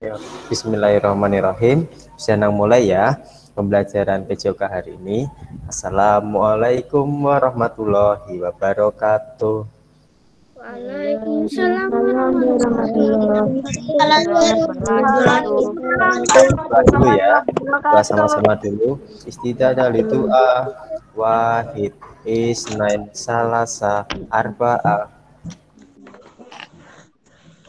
Ya, Bismillahirrahmanirrahim. Senang mulai ya pembelajaran PJOK hari ini. Assalamualaikum warahmatullahi wabarakatuh. Waalaikumsalam warahmatullahi wabarakatuh. Doa dulu ya. Doa sama-sama dulu. Istidadah lidu'a wahid isnain salasa arba'a.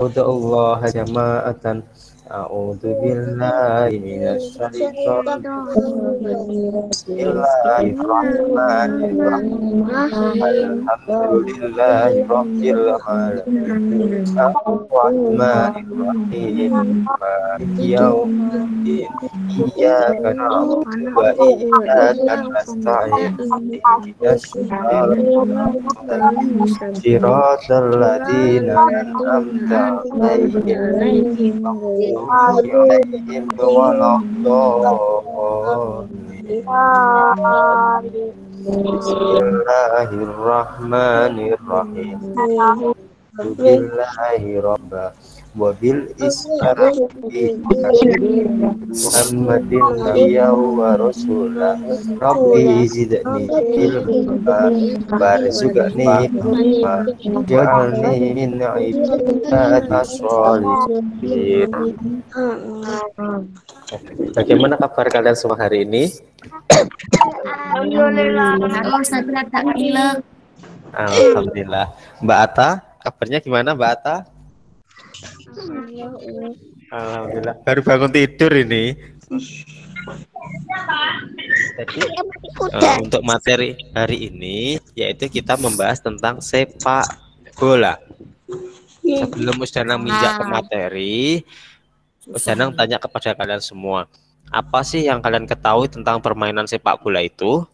Uda'ullah jama'atan. A'udzu billahi minasyaitonir rajim. Bismillahirrahmanirrahim. Alhamdulillahi rabbil alamin. Ar-Rahmanir-Rahim. Maliki yaumiddin. Iyyaka na'budu wa iyyaka nasta'in. Ihdinas siratal ladzina an'amta 'alaihim. Bismillahirrahmanirrahim. Bismillahirrahmanirrahim. Wabil ismati Muhammadin nabiyyahu wa rasulah. Rabbi zidni ilma warzuqni ilma waj'alni min ibadikash sholihin. Bagaimana kabar kalian semua hari ini? Alhamdulillah. Mbak Ata, kabarnya gimana Mbak Ata? Alhamdulillah. Baru bangun tidur ini. Jadi untuk materi hari ini yaitu kita membahas tentang sepak bola. Sebelum Usdanang minjak ke materi, Usdanang tanya kepada kalian semua, apa sih yang kalian ketahui tentang permainan sepak bola itu?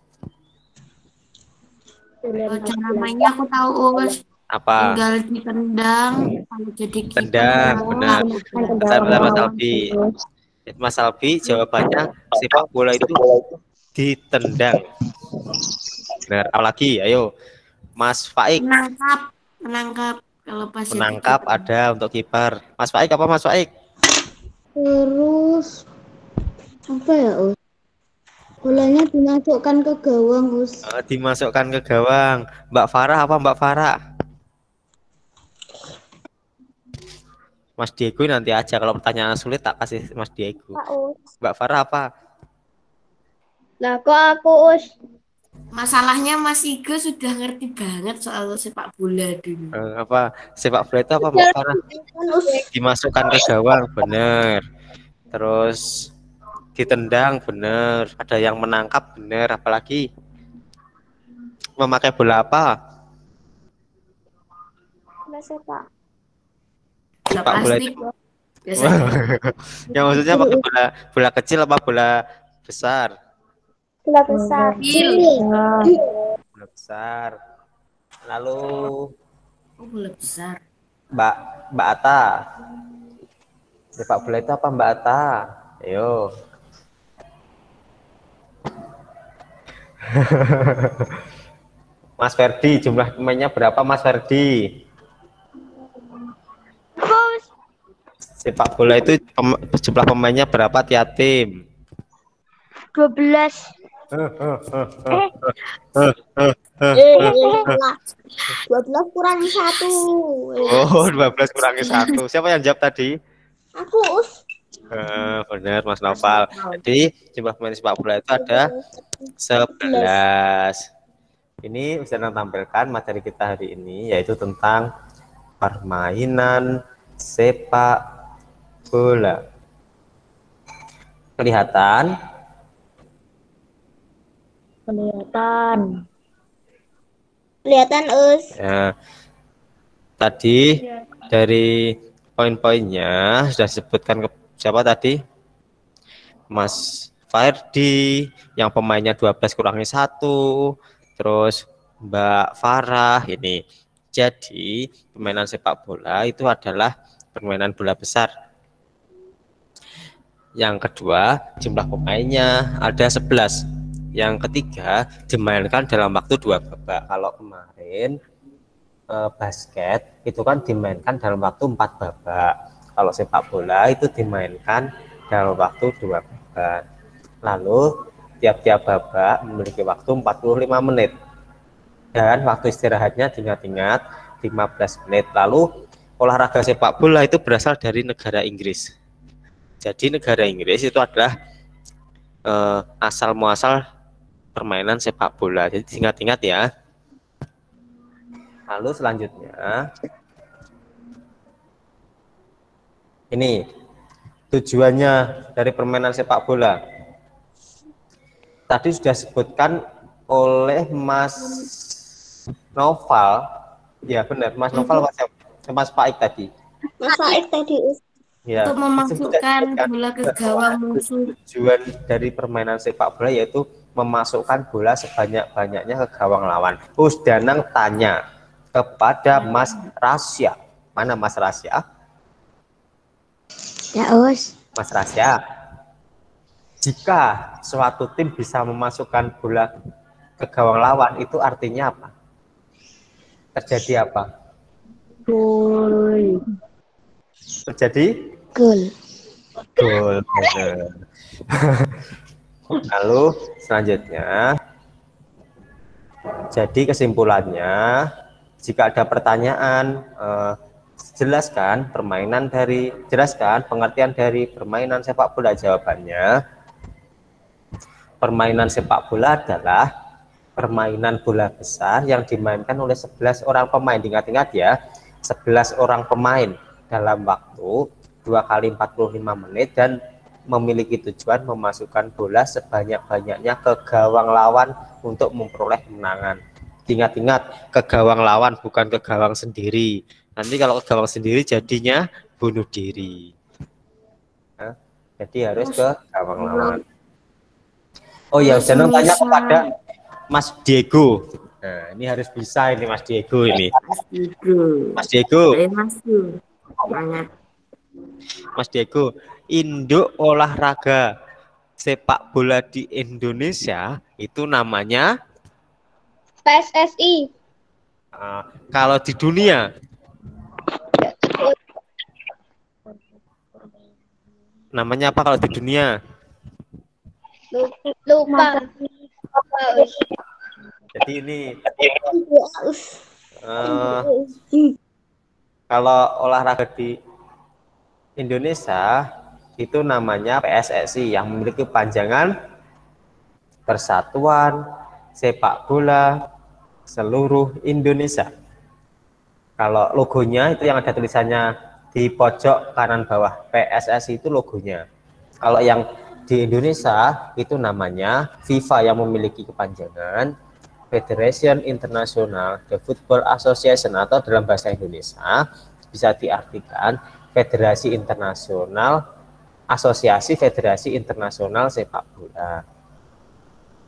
Namanya aku tahu Us. Apa? Tinggal ditendang, jadi tendang, benar. Mas Albi. Mas Albi jawabannya sepak bola itu ditendang. Benar. Apalagi, ayo, Mas Faik. Menangkap. Kalau pas menangkap ada untuk kiper. Mas Faik apa Mas Faik? Terus apa ya Us? Bolanya dimasukkan ke gawang Us. Dimasukkan ke gawang. Mbak Farah apa Mbak Farah? Mas Diego nanti aja, kalau pertanyaan sulit tak kasih Mas Diego. Mbak Farah apa? Lah kok aku Us? Masalahnya Mas Igo sudah ngerti banget soal sepak bola dulu. Apa? Sepak bola itu apa Mbak Farah? Dimasukkan ke gawang, bener. Terus ditendang, bener. Ada yang menangkap, bener. Apalagi? Memakai bola apa? Sepak. Sepak bola itu. Yang maksudnya pakai bola kecil apa bola besar? Bola besar. Bola besar. Lalu bola besar. Mbak Ata. Sepak bola itu apa Mbak Ata? Ayo. Mas Ferdi, jumlah pemainnya berapa Mas Ferdi? Sepak bola itu jumlah pemainnya berapa tiap tim? 12. 12 kurangi 1. Oh, 12 kurangi 1. Siapa yang jawab tadi? Aku Us. Benar Mas Noval. Jadi jumlah pemain sepak bola itu ada 11. Ini bisa tampilkan materi kita hari ini yaitu tentang permainan sepak bola. Kelihatan? Kelihatan Us. Ya. Tadi dari poin-poinnya sudah disebutkan ke siapa tadi? Mas Fardi yang pemainnya 12 kurangi 1, terus Mbak Farah ini. Jadi permainan sepak bola itu adalah permainan bola besar. Yang kedua, jumlah pemainnya ada 11. Yang ketiga, dimainkan dalam waktu 2 babak. Kalau kemarin basket itu kan dimainkan dalam waktu 4 babak. Kalau sepak bola itu dimainkan dalam waktu 2 babak. Lalu tiap-tiap babak memiliki waktu 45 menit. Dan waktu istirahatnya diingat-ingat 15 menit. Lalu olahraga sepak bola itu berasal dari negara Inggris. Jadi negara Inggris itu adalah asal muasal permainan sepak bola. Jadi ingat-ingat ya. Lalu selanjutnya ini tujuannya dari permainan sepak bola. Tadi sudah disebutkan oleh Mas Noval. Ya benar, Mas Noval Mas Faik tadi. Mas Faik tadi. Ya, Untuk memasukkan bola ke gawang musuh. Tujuan dari permainan sepak bola yaitu memasukkan bola sebanyak-banyaknya ke gawang lawan. Us Danang tanya kepada Mas Rasya. Mana Mas Rasya? Ya, Us. Mas Rasya, jika suatu tim bisa memasukkan bola ke gawang lawan, itu artinya apa? Terjadi apa? Gol. Terjadi? Gol. Gol. Lalu selanjutnya, jadi kesimpulannya, jika ada pertanyaan, jelaskan pengertian dari permainan sepak bola. Jawabannya, permainan sepak bola adalah permainan bola besar yang dimainkan oleh 11 orang pemain. Ingat-ingat ya, 11 orang pemain dalam waktu 2 kali 45 menit dan memiliki tujuan memasukkan bola sebanyak-banyaknya ke gawang lawan untuk memperoleh kemenangan. Ingat-ingat, ke gawang lawan bukan ke gawang sendiri. Nanti kalau ke gawang sendiri jadinya bunuh diri. Nah, jadi harus ke gawang lawan. Oh ya, jangan tanya kepada Mas Diego. Nah, ini harus bisa ini Mas Diego ini. Mas Diego. Mas Diego, induk olahraga sepak bola di Indonesia itu namanya PSSI. Kalau di dunia namanya apa kalau di dunia? Lupa. Jadi ini kalau olahraga di Indonesia itu namanya PSSI yang memiliki panjangan Persatuan Sepak Bola Seluruh Indonesia. Kalau logonya itu yang ada tulisannya di pojok kanan bawah, PSSI itu logonya. Kalau yang di Indonesia itu namanya FIFA yang memiliki kepanjangan Federation International de Football Association, atau dalam bahasa Indonesia bisa diartikan Federasi Internasional, Asosiasi Federasi Internasional Sepak Bola.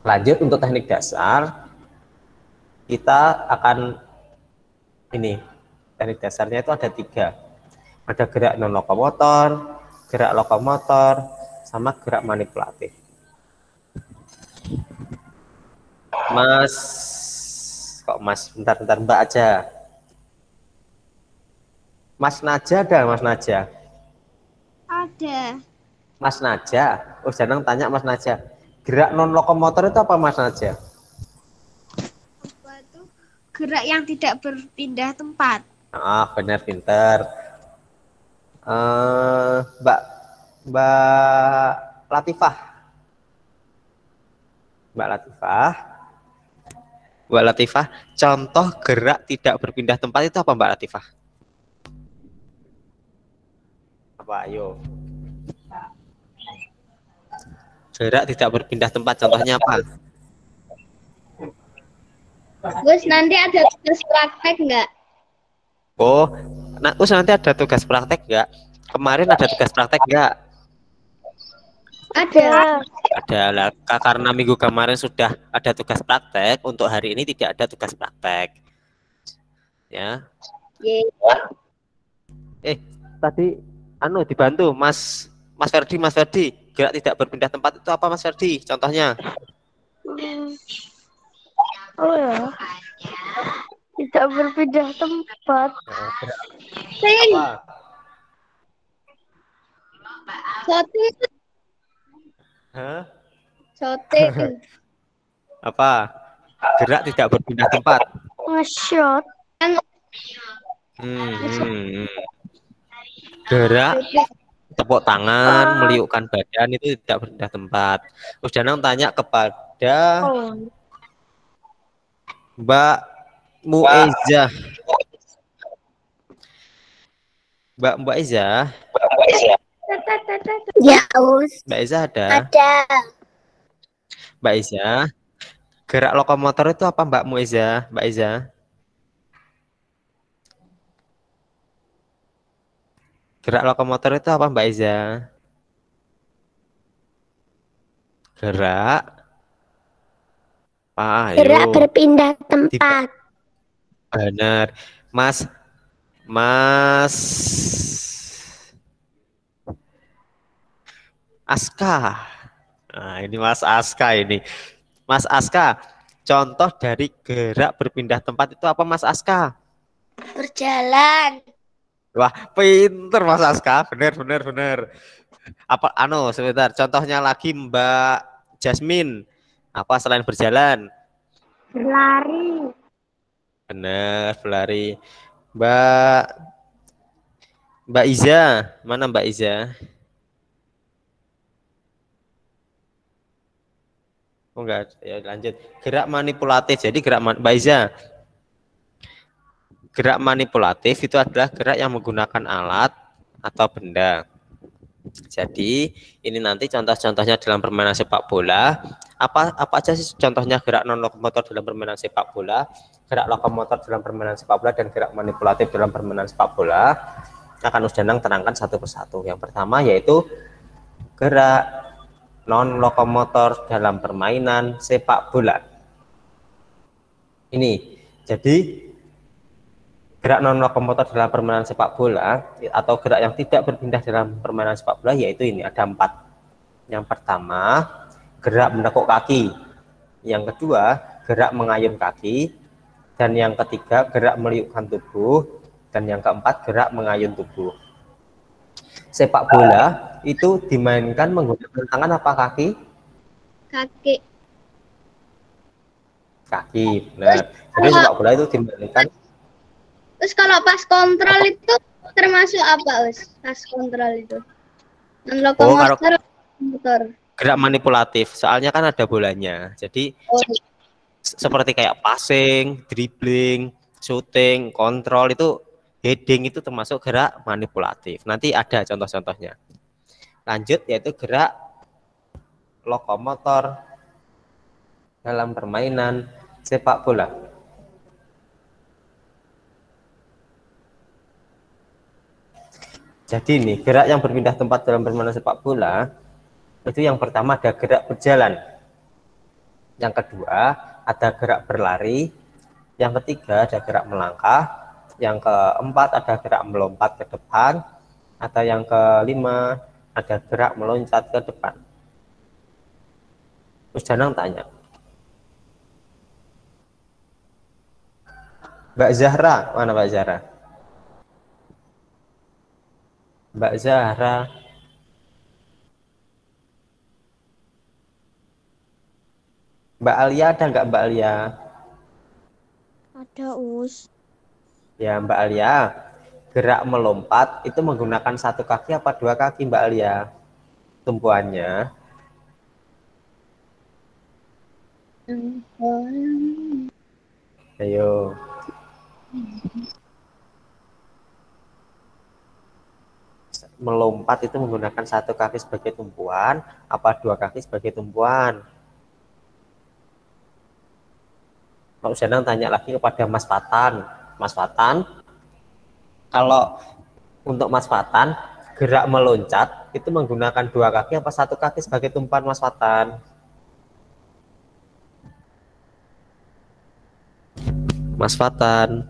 Lanjut untuk teknik dasar, kita akan ini, teknik dasarnya itu ada 3. Ada gerak non lokomotor, gerak lokomotor, sama gerak manipulatif. Mas, kok Mas, bentar Mbak aja. Mas Naja ada, Mas Naja? Ada. Mas Naja, jangan tanya Mas Naja. Gerak non lokomotor itu apa Mas Naja? Itu gerak yang tidak berpindah tempat. Benar, pinter. Mbak Latifah. Mbak Latifah, contoh gerak tidak berpindah tempat itu apa Mbak Latifah? Apa, ayo. Gerak tidak berpindah tempat, contohnya apa? Gus, nanti ada tugas praktek nggak? Nanti ada tugas praktek nggak? Kemarin ada tugas praktek nggak? Ada. Ada lah, karena minggu kemarin sudah ada tugas praktek, untuk hari ini tidak ada tugas praktek. Ya. Tadi dibantu Mas Ferdi, gerak tidak berpindah tempat itu apa Mas Ferdi? Contohnya? Tidak berpindah tempat. Apa? Sote. Hah? Sote. Apa? Gerak tidak berpindah tempat. Nge-shot. Hmm, hmm. Gerak tepuk tangan, meliukkan badan itu tidak berpindah tempat. Terus Danang tanya kepada Mbak Muezah. Mbak Eza. Ya, Us. Mbak Eza ada. Ada. Mbak Eza. Gerak lokomotor itu apa Mbak Mueza? Mbak Eza. Gerak lokomotor itu apa Mbak Eza? Gerak. Gerak Ayo. berpindah tempat. Benar. Mas Aska. Nah, ini Mas Aska ini. Mas Aska, contoh dari gerak berpindah tempat itu apa Mas Aska? Berjalan. Wah, pinter Mas Aska. Benar. Apa sebentar. Contohnya lagi Mbak Jasmine. Apa selain berjalan? Berlari. Benar, berlari. Mbak Iza, mana Mbak Iza? Oh enggak, ya lanjut. Gerak manipulatif. Jadi Mbak Iza. Gerak manipulatif itu adalah gerak yang menggunakan alat atau benda. Jadi ini nanti contoh-contohnya dalam permainan sepak bola. Apa aja sih contohnya gerak non lokomotor dalam permainan sepak bola, gerak lokomotor dalam permainan sepak bola, dan gerak manipulatif dalam permainan sepak bola? Akan Danang terangkan satu persatu. Yang pertama yaitu gerak non lokomotor dalam permainan sepak bola. Ini jadi gerak non lokomotor dalam permainan sepak bola atau gerak yang tidak berpindah dalam permainan sepak bola yaitu ini ada 4. Yang pertama gerak menekuk kaki, yang kedua gerak mengayun kaki, dan yang ketiga gerak meliukkan tubuh, dan yang keempat gerak mengayun tubuh. Sepak bola itu dimainkan menggunakan tangan apa kaki? Kaki. Kaki, benar. Jadi sepak bola itu dimainkan. Terus kalau pas kontrol itu termasuk apa, Us? Pas kontrol itu? Non lokomotor, motor. Gerak manipulatif, soalnya kan ada bolanya. Jadi seperti kayak passing, dribbling, shooting, kontrol itu, heading itu termasuk gerak manipulatif. Nanti ada contoh-contohnya. Lanjut yaitu gerak lokomotor dalam permainan sepak bola. Jadi nih gerak yang berpindah tempat dalam permainan sepak bola itu yang pertama ada gerak berjalan, yang kedua ada gerak berlari, yang ketiga ada gerak melangkah, yang keempat ada gerak melompat ke depan, atau yang kelima ada gerak meloncat ke depan. Terus Danang tanya, Mbak Zahra, mana Mbak Zahra? Mbak Zahra. Mbak Alia ada nggak Mbak Alia? Ada, Us. Ya Mbak Alia, gerak melompat itu menggunakan satu kaki apa dua kaki Mbak Alia? Tumpuannya. Ayo. Melompat itu menggunakan satu kaki sebagai tumpuan apa dua kaki sebagai tumpuan? Kalau Danang tanya lagi kepada Mas Fatan. Mas Fatan, kalau untuk Mas Fatan gerak meloncat itu menggunakan dua kaki apa satu kaki sebagai tumpuan Mas Fatan? Mas Fatan.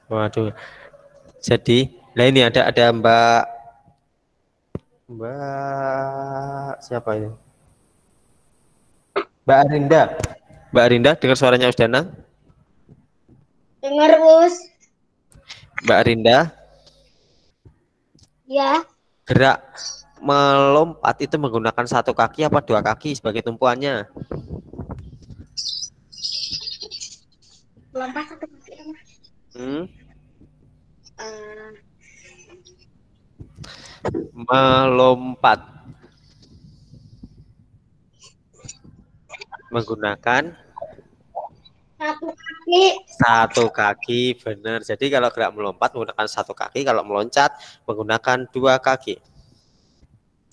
Waduh. Jadi, nah ini ada Mbak siapa ini? Mbak Arinda. Mbak Arinda, dengar suaranya Danang? Dengar, Us. Mbak Rinda? Ya. Gerak melompat itu menggunakan satu kaki apa dua kaki sebagai tumpuannya? Lompat satu kaki. Melompat menggunakan satu kaki, benar. Jadi kalau gerak melompat menggunakan satu kaki, kalau meloncat menggunakan dua kaki.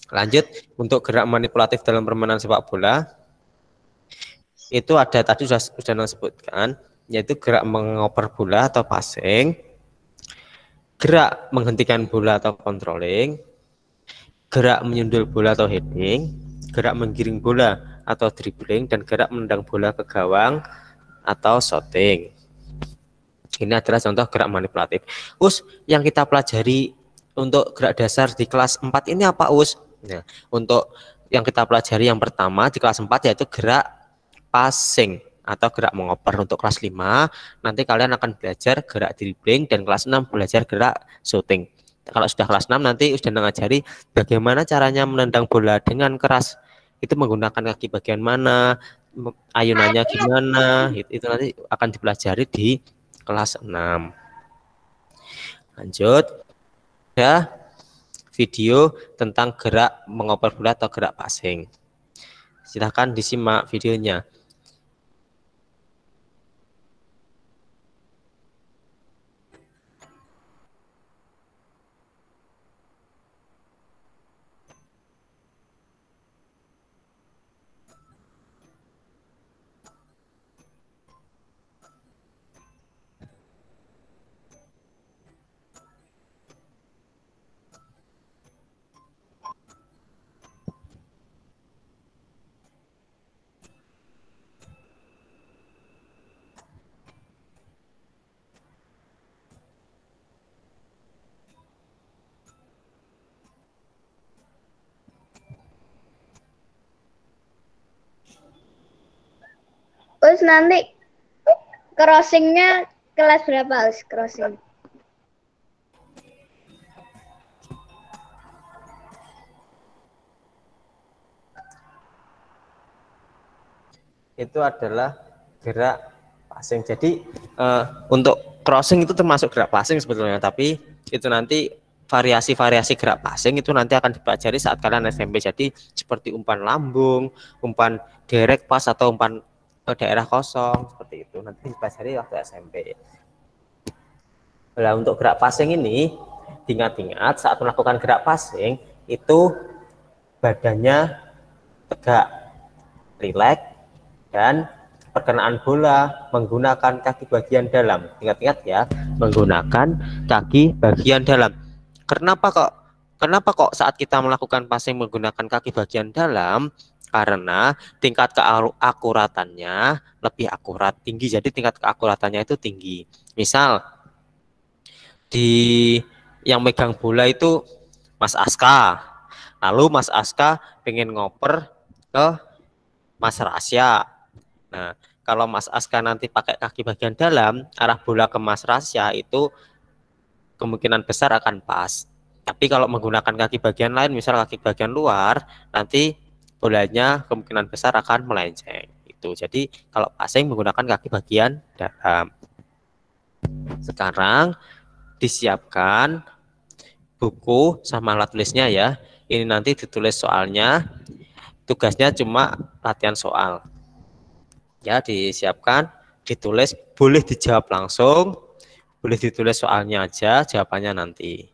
Lanjut, untuk gerak manipulatif dalam permainan sepak bola itu ada tadi sudah disebutkan, yaitu gerak mengoper bola atau passing, gerak menghentikan bola atau controlling, gerak menyundul bola atau heading, gerak menggiring bola atau dribbling, dan gerak menendang bola ke gawang atau shooting. Ini adalah contoh gerak manipulatif. Us, yang kita pelajari untuk gerak dasar di kelas 4 ini apa, Us? Nah, untuk yang kita pelajari yang pertama di kelas 4 yaitu gerak passing atau gerak mengoper. Untuk kelas 5 nanti kalian akan belajar gerak dribbling, dan kelas 6 belajar gerak shooting. Kalau sudah kelas 6 nanti sudah mengajari bagaimana caranya menendang bola dengan keras. Itu menggunakan kaki bagian mana, ayunannya gimana, itu nanti akan dipelajari di kelas 6. Lanjut, ya, video tentang gerak mengoper bola atau gerak passing. Silahkan disimak videonya. Us, nanti crossingnya kelas berapa, Us? Crossing. Itu adalah gerak passing. Jadi untuk crossing itu termasuk gerak passing sebetulnya, tapi itu nanti variasi-variasi gerak passing itu nanti akan dipelajari saat kalian SMP. Jadi seperti umpan lambung, umpan direct pass, atau umpan daerah kosong, seperti itu nanti dipelajari waktu SMP. Nah, untuk gerak passing ini diingat-ingat saat melakukan gerak passing itu badannya tegak, rileks, dan perkenaan bola menggunakan kaki bagian dalam. Ingat-ingat ya, menggunakan kaki bagian dalam. Kenapa kok saat kita melakukan passing menggunakan kaki bagian dalam? Karena tingkat keakuratannya lebih akurat, tinggi. Jadi tingkat keakuratannya itu tinggi. Misal di yang megang bola itu Mas Aska, lalu Mas Aska pengen ngoper ke Mas Rasya. Nah, kalau Mas Aska nanti pakai kaki bagian dalam, arah bola ke Mas Rasya itu kemungkinan besar akan pas. Tapi kalau menggunakan kaki bagian lain, misal kaki bagian luar, nanti bolanya kemungkinan besar akan melenceng. Itu. Jadi kalau passing menggunakan kaki bagian dalam. Sekarang disiapkan buku sama alat tulisnya ya. Ini nanti ditulis soalnya. Tugasnya cuma latihan soal. Ya, disiapkan, ditulis, boleh dijawab langsung, boleh ditulis soalnya aja, jawabannya nanti.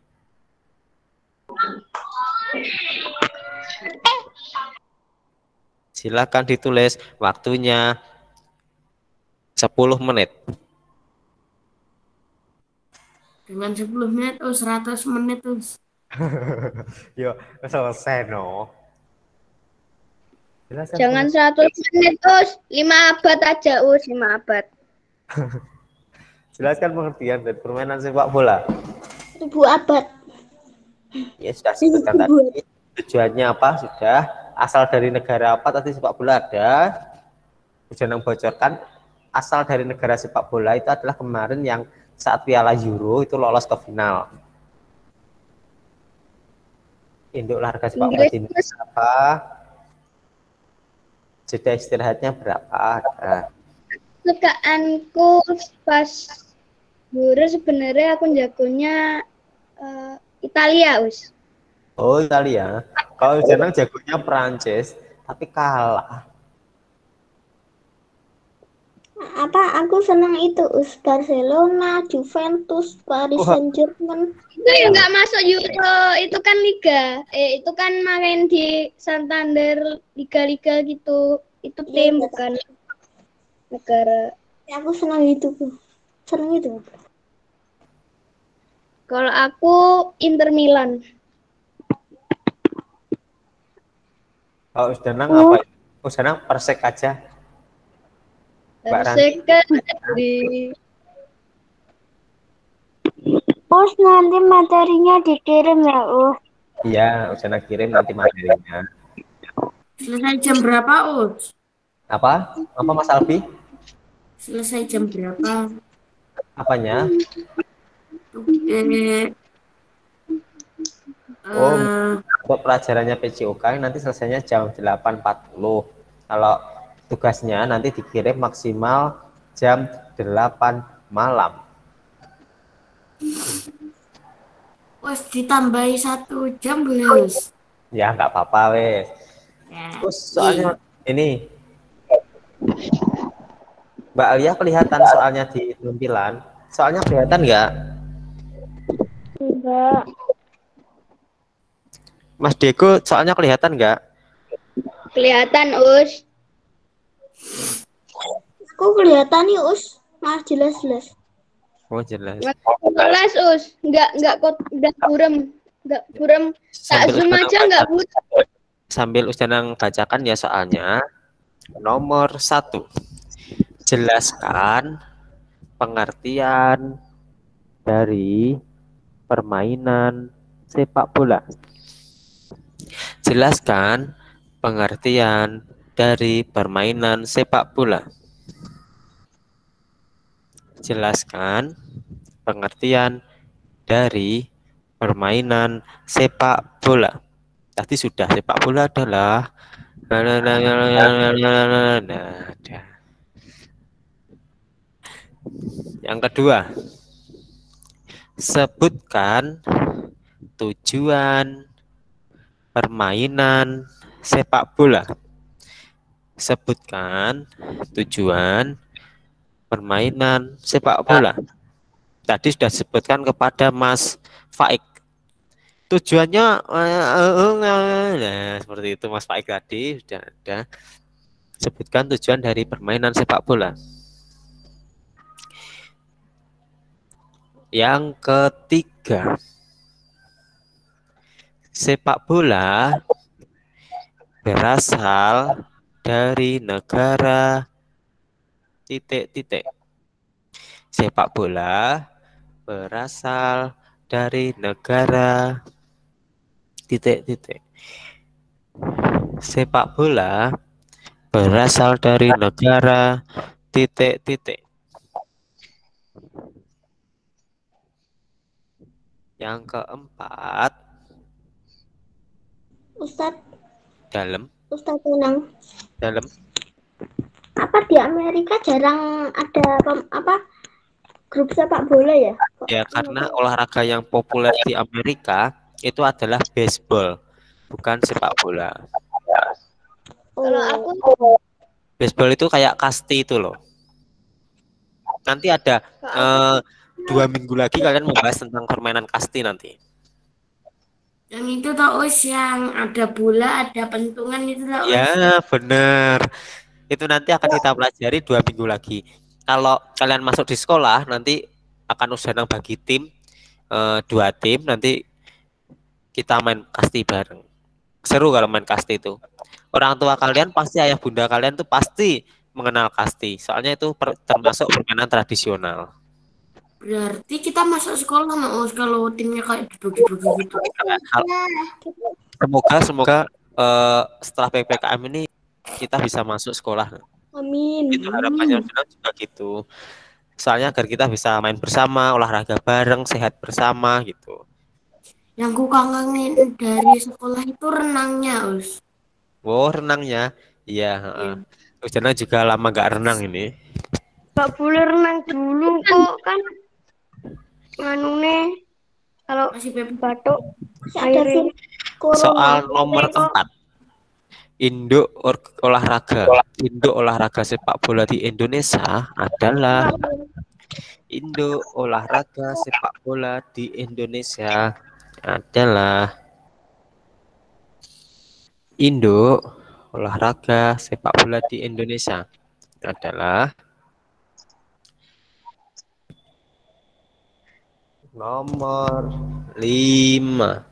Silakan ditulis, waktunya 10 menit. Dengan 10 menit, 100 menit, terus. Yo, selesai no. Jangan 100 menit, Us. 5 abad aja, Us. 5 abad. Jelaskan pengertian dari permainan sepak bola. 1000 abad. Ya, sudah sebutkan tadi. Tujuannya apa? Sudah. Asal dari negara apa tadi sepak bola ada. Jangan bocorkan. asal dari negara sepak bola itu adalah kemarin yang saat Piala Euro itu lolos ke final. Induk olahraga sepak bola di Indonesia apa? Jeda istirahatnya berapa? Sukaanku pas guru sebenarnya aku jagonya Italia, Us. Oh, Italia. Kalau Janang jagonya Prancis, tapi kalah. Apa aku senang itu Barcelona, Juventus, Paris Saint-Germain. Itu yang nggak masuk Euro, itu kan liga. Itu kan main di Santander liga-liga gitu. Itu tim bukan negara. Ya, aku senang itu. Senang itu. Kalau aku Inter Milan. Oh, Janang apa? Oh, Janang Persek aja. Persek di nanti materinya dikirim ya, Iya, Usana kirim nanti materinya. Selesai jam berapa, Us? Apa? Apa Mas Alfi? Selesai jam berapa? Apanya? Untuk pelajarannya PCOK nanti selesainya jam 8.40. Kalau tugasnya nanti dikirim maksimal jam 8 malam. Wes ditambahi 1 jam boleh, Us? Ya, nggak apa-apa, wes. Ya. Terus soalnya ini Mbak Alia kelihatan soalnya di tampilan. Soalnya kelihatan nggak? Enggak. Mas Deko soalnya kelihatan nggak? kelihatan, Us. Aku kelihatan nih, Us. Mas jelas-jelas. Oh, jelas. Jelas, Us. Enggak buram. Enggak buram. Tak zoom aja enggak buram. Sambil Ustazah bacakan ya soalnya. Nomor 1. Jelaskan pengertian dari permainan sepak bola. Jelaskan pengertian dari permainan sepak bola. Jelaskan pengertian dari permainan sepak bola. Tadi sudah, sepak bola adalah yang kedua, sebutkan tujuan permainan sepak bola. Sebutkan tujuan permainan sepak bola. Tadi sudah disebutkan kepada Mas Faik. Tujuannya seperti itu Mas Faik tadi sudah ada. Sebutkan tujuan dari permainan sepak bola. Yang ketiga, sepak bola berasal dari negara titik-titik. Sepak bola berasal dari negara titik-titik. Sepak bola berasal dari negara titik-titik. Yang keempat, Ustadz. Dalam. Ustadz Unang. Dalam. Apa di Amerika jarang ada grup sepak bola ya? Ya, karena olahraga yang populer di Amerika itu adalah baseball, bukan sepak bola. Kalau aku baseball itu kayak kasti itu loh. Nanti ada 2 minggu lagi kalian membahas tentang permainan kasti nanti. Yang itu tau Us, yang ada bola, ada pentungan itu tau Us. Ya, benar. Itu nanti akan kita pelajari 2 minggu lagi. Kalau kalian masuk di sekolah, nanti akan Ustazah bagi tim, 2 tim, nanti kita main kasti bareng. Seru kalau main kasti itu. Orang tua kalian pasti, ayah bunda kalian tuh pasti mengenal kasti. Soalnya itu termasuk permainan tradisional. Berarti kita masuk sekolah mau kalau timnya kayak dibagi-bagi gitu. Semoga setelah PPKM ini kita bisa masuk sekolah. Amin. Itu harapannya juga gitu. Soalnya agar kita bisa main bersama, olahraga bareng, sehat bersama gitu. Yang ku kangenin dari sekolah itu renangnya, Us. Oh, renangnya. Iya, heeh. Jangan juga lama gak renang ini. Gak boleh renang dulu kok kan. Nganune kalau Masih bebas. batuk Ada airnya. Soal nomor 4. Induk olahraga sepak bola di Indonesia adalah Induk olahraga sepak bola di Indonesia adalah Induk olahraga sepak bola di Indonesia adalah nomor 5.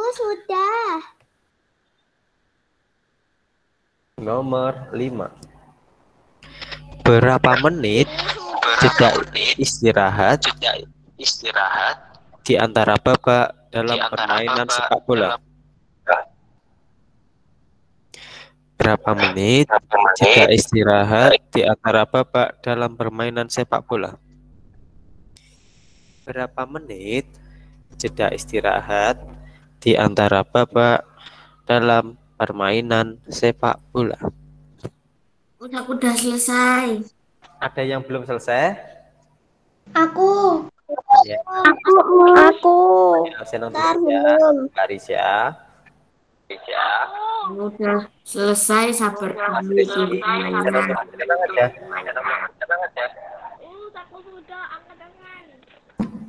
Sudah. Nomor 5. Berapa menit jeda istirahat di antara babak dalam permainan sepak bola? Berapa menit jeda istirahat di antara babak dalam permainan sepak bola? Berapa menit jeda istirahat di antara babak dalam permainan sepak bola? Aku udah selesai. Ada yang belum selesai? Aku. Ya. Aku. Karisya. Udah selesai, sabar dulu tunggu mainan.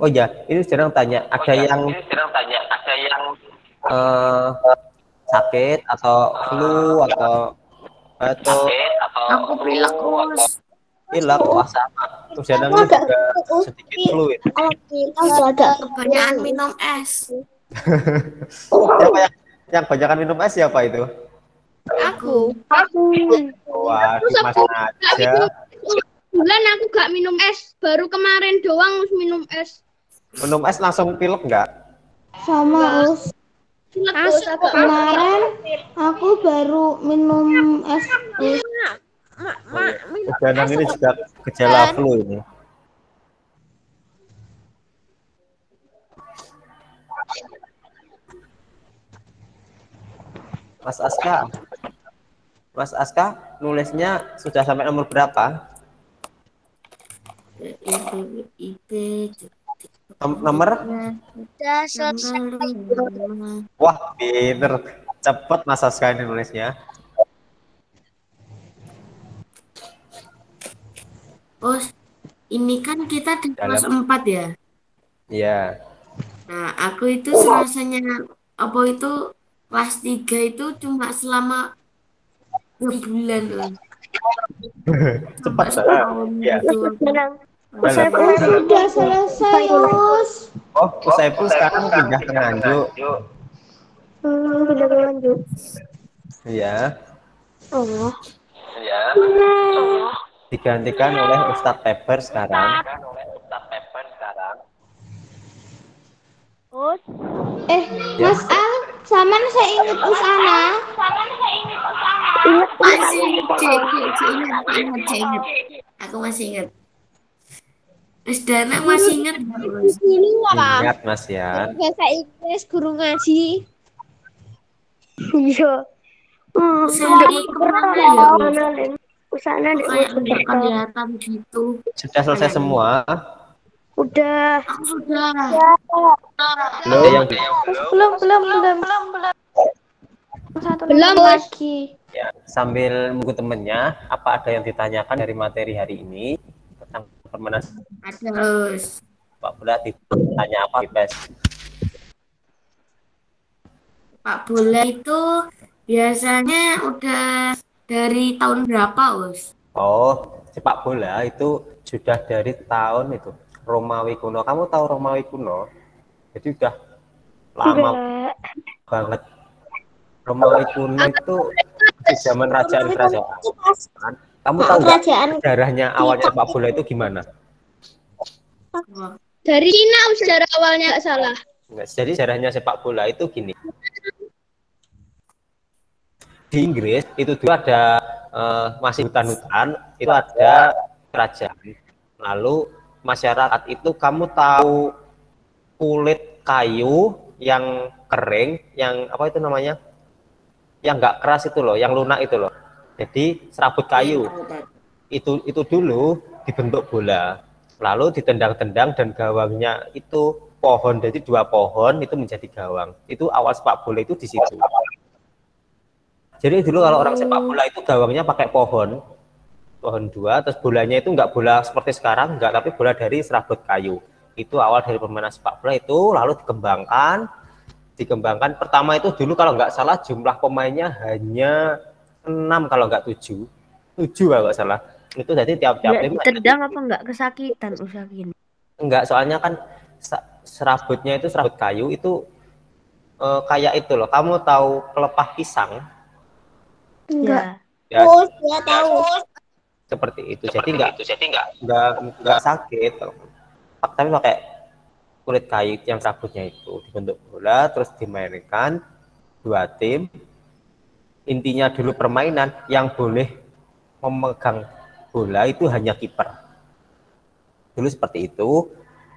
Oh ya, ini sedang tanya, ada yang sakit atau flu atau Aku pilek terus. pilek, wah sama. Terus Janang ini juga sedikit flu ya. Kebanyakan minum es. Siapa yang banyakan minum es siapa itu? Aku. Wah, Mas aja. Bulan aku gak minum es, baru kemarin doang minum es. Minum es langsung pilek nggak? Sama Us. Pilek terus agak Kemarin aku baru minum es. Janang ini juga gejala flu ini. Mas Aska, nulisnya sudah sampai nomor berapa? Nomor? udah selesai. Wah, pinter. Cepet Mas Aska ini nulisnya. Oh, ini kan kita di kelas 4 ya. Iya. Nah, aku itu serasanya apa itu kelas 3 itu cuma selama 2 bulan loh. Cepat Setahun ya. gitu. Sudah selesai Us. Oh, usai pun sekarang pindah ke Nganjuk. Udah lanjut. Iya. Oh. Digantikan oleh Ustadz Pepper sekarang. Mas Al, Saman saya ingat Usana. Masih ingat. Aku masih ingat. Mas Dana masih ingat. Ini Ingat Mas ya. bahasa Inggris guru ngaji. Iya. Seri kemana ya? Usana Kayak nggak kelihatan gitu. Sudah selesai semua. Udah. Aku sudah. Belum. Belum. Satu Belum, nomor Bos. lagi. Ya, sambil menunggu temennya, apa ada yang ditanyakan dari materi hari ini tentang permainan Terus. sepak bola? Ditanya apa, Bes? Pak bola itu biasanya udah dari tahun berapa, Us? Oh, sepak bola itu sudah dari tahun itu Romawi kuno. Kamu tahu Romawi kuno? Jadi udah lama banget. Romawi kuno itu di zaman kerajaan. Kamu tahu nggak sejarahnya awal sepak bola itu gimana? Dari Cina sejarah awalnya nggak salah. Nggak, jadi sejarahnya sepak bola itu gini. di Inggris itu dulu ada masih hutan-hutan, itu ada kerajaan. Lalu masyarakat itu, kamu tahu kulit kayu yang kering, yang apa itu namanya, yang nggak keras itu loh, yang lunak itu loh. Jadi serabut kayu itu dulu dibentuk bola, lalu ditendang-tendang dan gawangnya itu pohon, jadi 2 pohon itu menjadi gawang. Itu awal sepak bola itu di situ. Jadi dulu kalau orang sepak bola itu gawangnya pakai pohon 2, terus bolanya itu nggak bola seperti sekarang, nggak, tapi bola dari serabut kayu. Itu awal dari permainan sepak bola itu, lalu dikembangkan. Pertama itu dulu kalau nggak salah jumlah pemainnya hanya 6 kalau nggak 7 kalau nggak salah. Itu jadi tiap-tiap tim tendang apa nggak kesakitan usakin? Enggak, soalnya kan serabutnya itu serabut kayu itu kayak itu loh. Kamu tahu pelepah pisang? Enggak. Ya, Ya tahu. seperti itu. Jadi enggak sakit. Tapi pakai kulit kayu yang serabutnya itu dibentuk bola, terus dimainkan 2 tim. Intinya dulu permainan yang boleh memegang bola itu hanya kiper. Dulu seperti itu,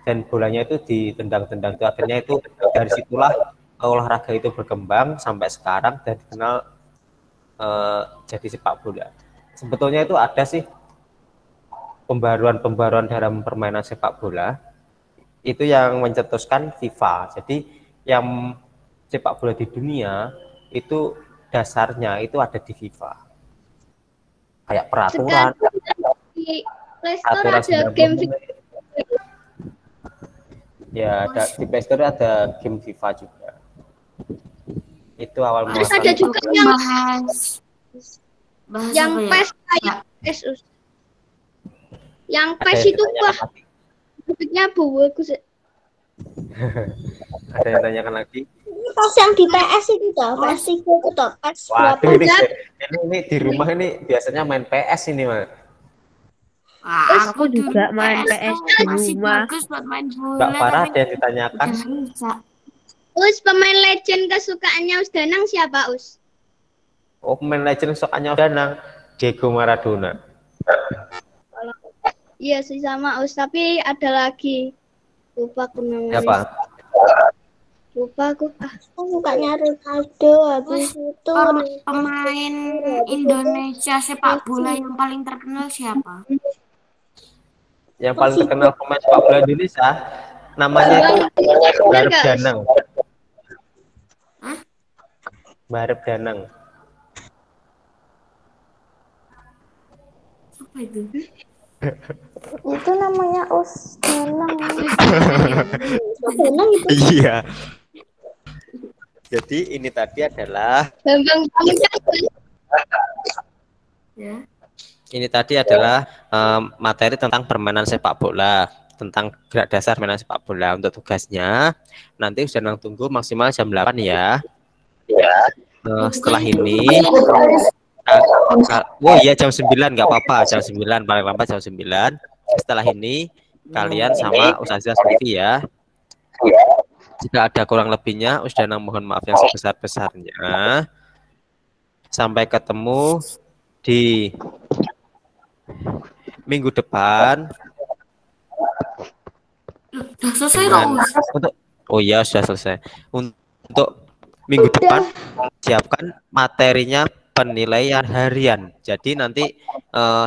dan bolanya itu ditendang-tendang itu, akhirnya itu dari situlah olahraga itu berkembang sampai sekarang dan dikenal jadi sepak bola. Sebetulnya itu ada sih pembaruan dalam permainan sepak bola itu yang mencetuskan FIFA. Jadi yang sepak bola di dunia itu dasarnya itu ada di FIFA. Kayak peraturan. Di Play Store ada game FIFA. Ya, di Play Store ada game FIFA juga. Itu awal Terus mula. ada juga yang PES kayak PES. Yang PES itu wah, grafiknya bagus. Ada yang tanyakan lagi? Ini pas yang di PS itu toh, PS 3 itu toh, PS Waduh, berapa? ini di rumah ini biasanya main PS ini, Mas. Aku juga main PS di rumah. Bagus buat main bola. Mbak Farah ada yang ditanyakan. Us, pemain legend kesukaannya Us Danang siapa, Us? Oh, pemain legend kesukaannya Danang, Diego Maradona. Iya sih sama Us, tapi ada lagi. Lupa aku namanya. Siapa? Lupa aku. Aku sukanya Ronaldo, habis itu Pemain Indonesia sepak bola yang paling terkenal siapa? Yang paling terkenal pemain sepak bola Indonesia namanya itu Barep Danang. Barep Danang. Apa itu? itu namanya Us Danang. Iya. Jadi ini tadi adalah Bambang Pamungkas. Ya. ini tadi adalah materi tentang permainan sepak bola, tentang gerak dasar permainan sepak bola. Untuk tugasnya nanti sudah tunggu maksimal jam 8 ya. Setelah ini oh iya jam 9 nggak apa-apa, jam 9 paling lambat jam 9. Setelah ini kalian sama Ustazah Sufi ya. Jika ada kurang lebihnya Ustazah mohon maaf yang sebesar-besarnya. Sampai ketemu di minggu depan. Udah selesai dong. Oh iya sudah selesai. Untuk minggu depan siapkan materinya penilaian harian. Jadi nanti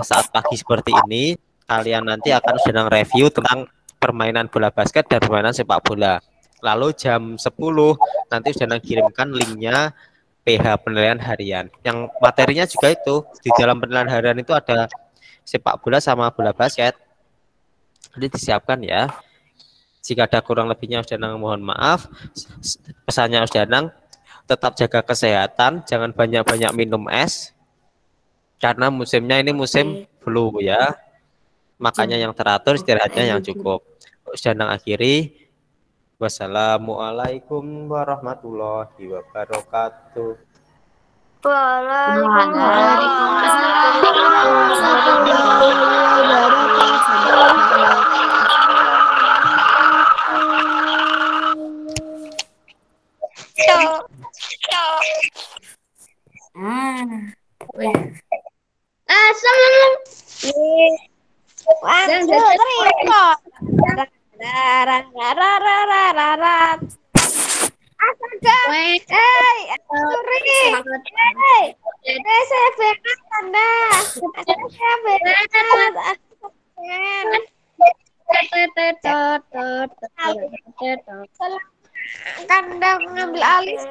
saat pagi seperti ini kalian nanti akan sedang review tentang permainan bola basket dan permainan sepak bola. Lalu jam 10 nanti sedang kirimkan linknya PH penilaian harian. Yang materinya juga itu di dalam penilaian harian itu ada sepak bola sama bola basket. Jadi disiapkan ya. Jika ada kurang lebihnya Ustaz Danang mohon maaf. Pesannya Ustaz Danang tetap jaga kesehatan, jangan banyak-banyak minum es. Karena musimnya ini musim flu ya. Makanya yang teratur, istirahatnya yang cukup. Ustaz Danang akhiri. Wassalamualaikum warahmatullahi wabarakatuh. Waalaikumsalam. Wih. Sama. Saya benar Anda. Saya benar. Kandang mengambil alih.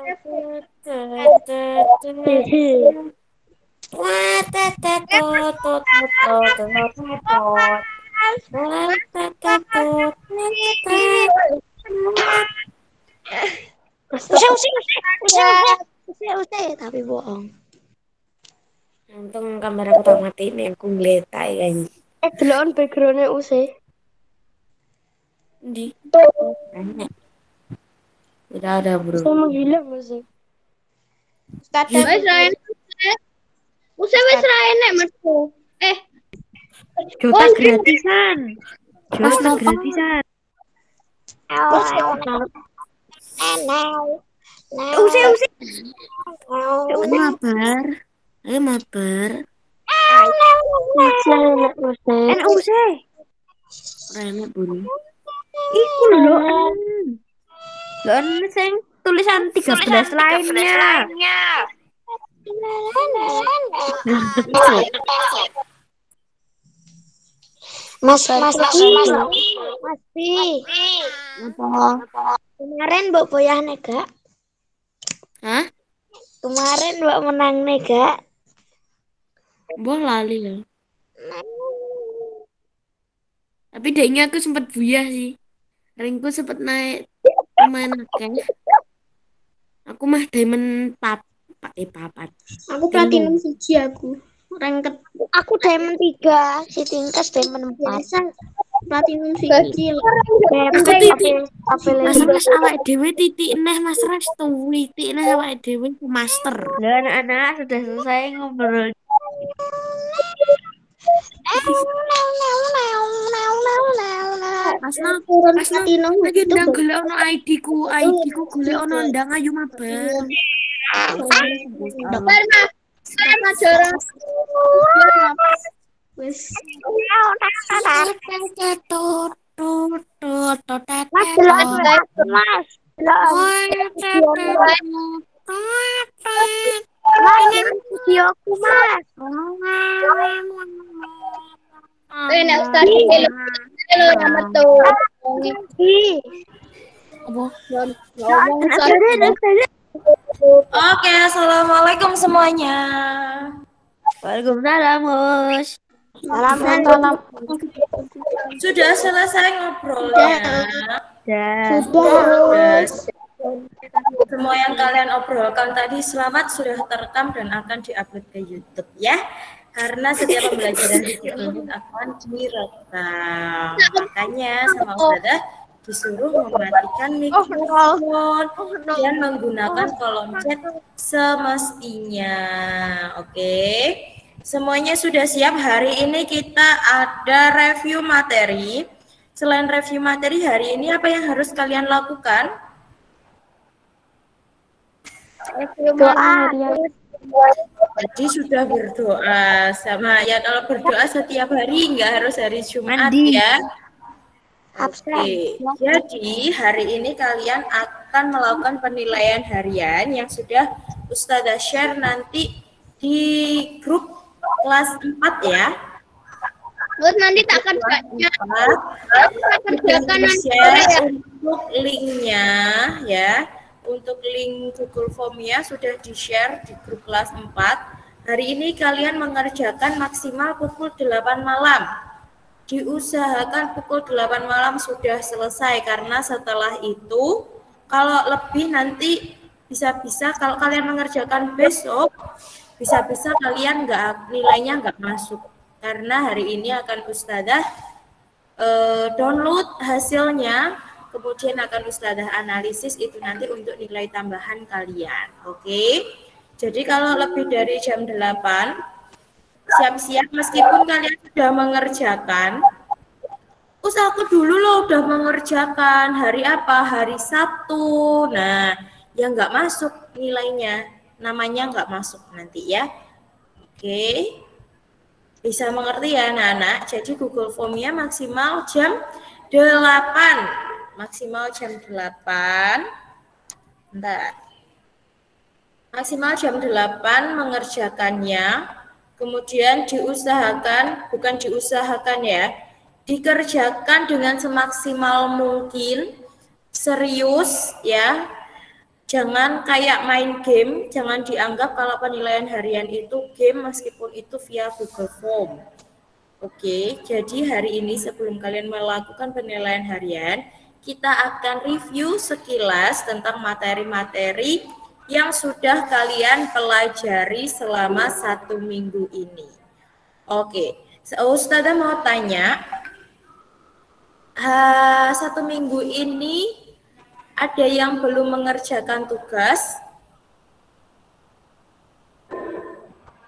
Tapi bohong. Untung kamera aku tak matiin ya, aku ngeletak ya. Delon backgroundnya usai. Di. Udah bro. Saya menghilang usai. Usai wis ra enek metu. Jota gratisan. Jota gratisan. Usai. Mabar. Mabar. Usai. Remet bun. Iku lho. Lon sing tulisan 13 lainnya. Mas Pi. Kemarin Mbok boyah nega. Hah? Kemarin Mbok menang nega. Mbok lali ya. Tapi dayanya aku sempat buyah sih. Rankku sempat naik lumayan akeh. Aku mah diamond papat. Aku platinum 1 aku. Ranket Aku diamond 3, si tingkat diamond 4. platinum 1. Mas Res awak dhewe titik neh Mas Res tuh titik neh awak dhewe ke master. Lah anak-anak sudah selesai ngobrol. Pas platinum lagi ndang golek ono ID ku golek ono ndang ayu mabar. Wis Videoku Mas. nek ustaz lo metu. Oke, assalamualaikum semuanya. Waalaikumsalam, Mus. Salam. Sudah selesai ngobrolnya. Sudah. Semua yang kalian obrolkan tadi selamat sudah terekam dan akan diupload ke YouTube ya. Karena setiap pembelajaran di YouTube akan direkam. Makanya sama Ustazah disuruh mematikan mikrofon dan menggunakan kolom chat semestinya. Oke. Semuanya sudah siap. Hari ini kita ada review materi. Selain review materi hari ini apa yang harus kalian lakukan? Doa. Tadi sudah berdoa sama ya, kalau berdoa setiap hari nggak harus hari Jumat ya. Oke, jadi hari ini kalian akan melakukan penilaian harian yang sudah Ustazah share nanti di grup kelas 4 ya. Terus nanti tak kerjakan share untuk linknya ya. Untuk link Google Form-nya sudah di-share di grup kelas 4. Hari ini kalian mengerjakan maksimal pukul 8 malam. Diusahakan pukul 8 malam sudah selesai, karena setelah itu kalau lebih nanti bisa-bisa kalau kalian mengerjakan besok, bisa-bisa kalian nilainya nggak masuk. Karena hari ini akan Ustazah download hasilnya, kemudian akan Ustazah analisis itu nanti untuk nilai tambahan kalian. Oke. Jadi kalau lebih dari jam 8 siap-siap, meskipun kalian sudah mengerjakan. Aku dulu loh udah mengerjakan hari apa? Hari Sabtu. Nah, yang nggak masuk nilainya namanya nggak masuk nanti ya. Oke. Bisa mengerti ya anak-anak? Jadi Google Form-nya maksimal jam 8. Maksimal jam 8. Bentar. Maksimal jam 8 mengerjakannya. Kemudian diusahakan, bukan diusahakan ya, dikerjakan dengan semaksimal mungkin, serius ya. Jangan kayak main game, jangan dianggap kalau penilaian harian itu game meskipun itu via Google Form. Oke, jadi hari ini sebelum kalian melakukan penilaian harian, kita akan review sekilas tentang materi-materi yang sudah kalian pelajari selama 1 minggu ini. Oke, Ustazah mau tanya, 1 minggu ini ada yang belum mengerjakan tugas?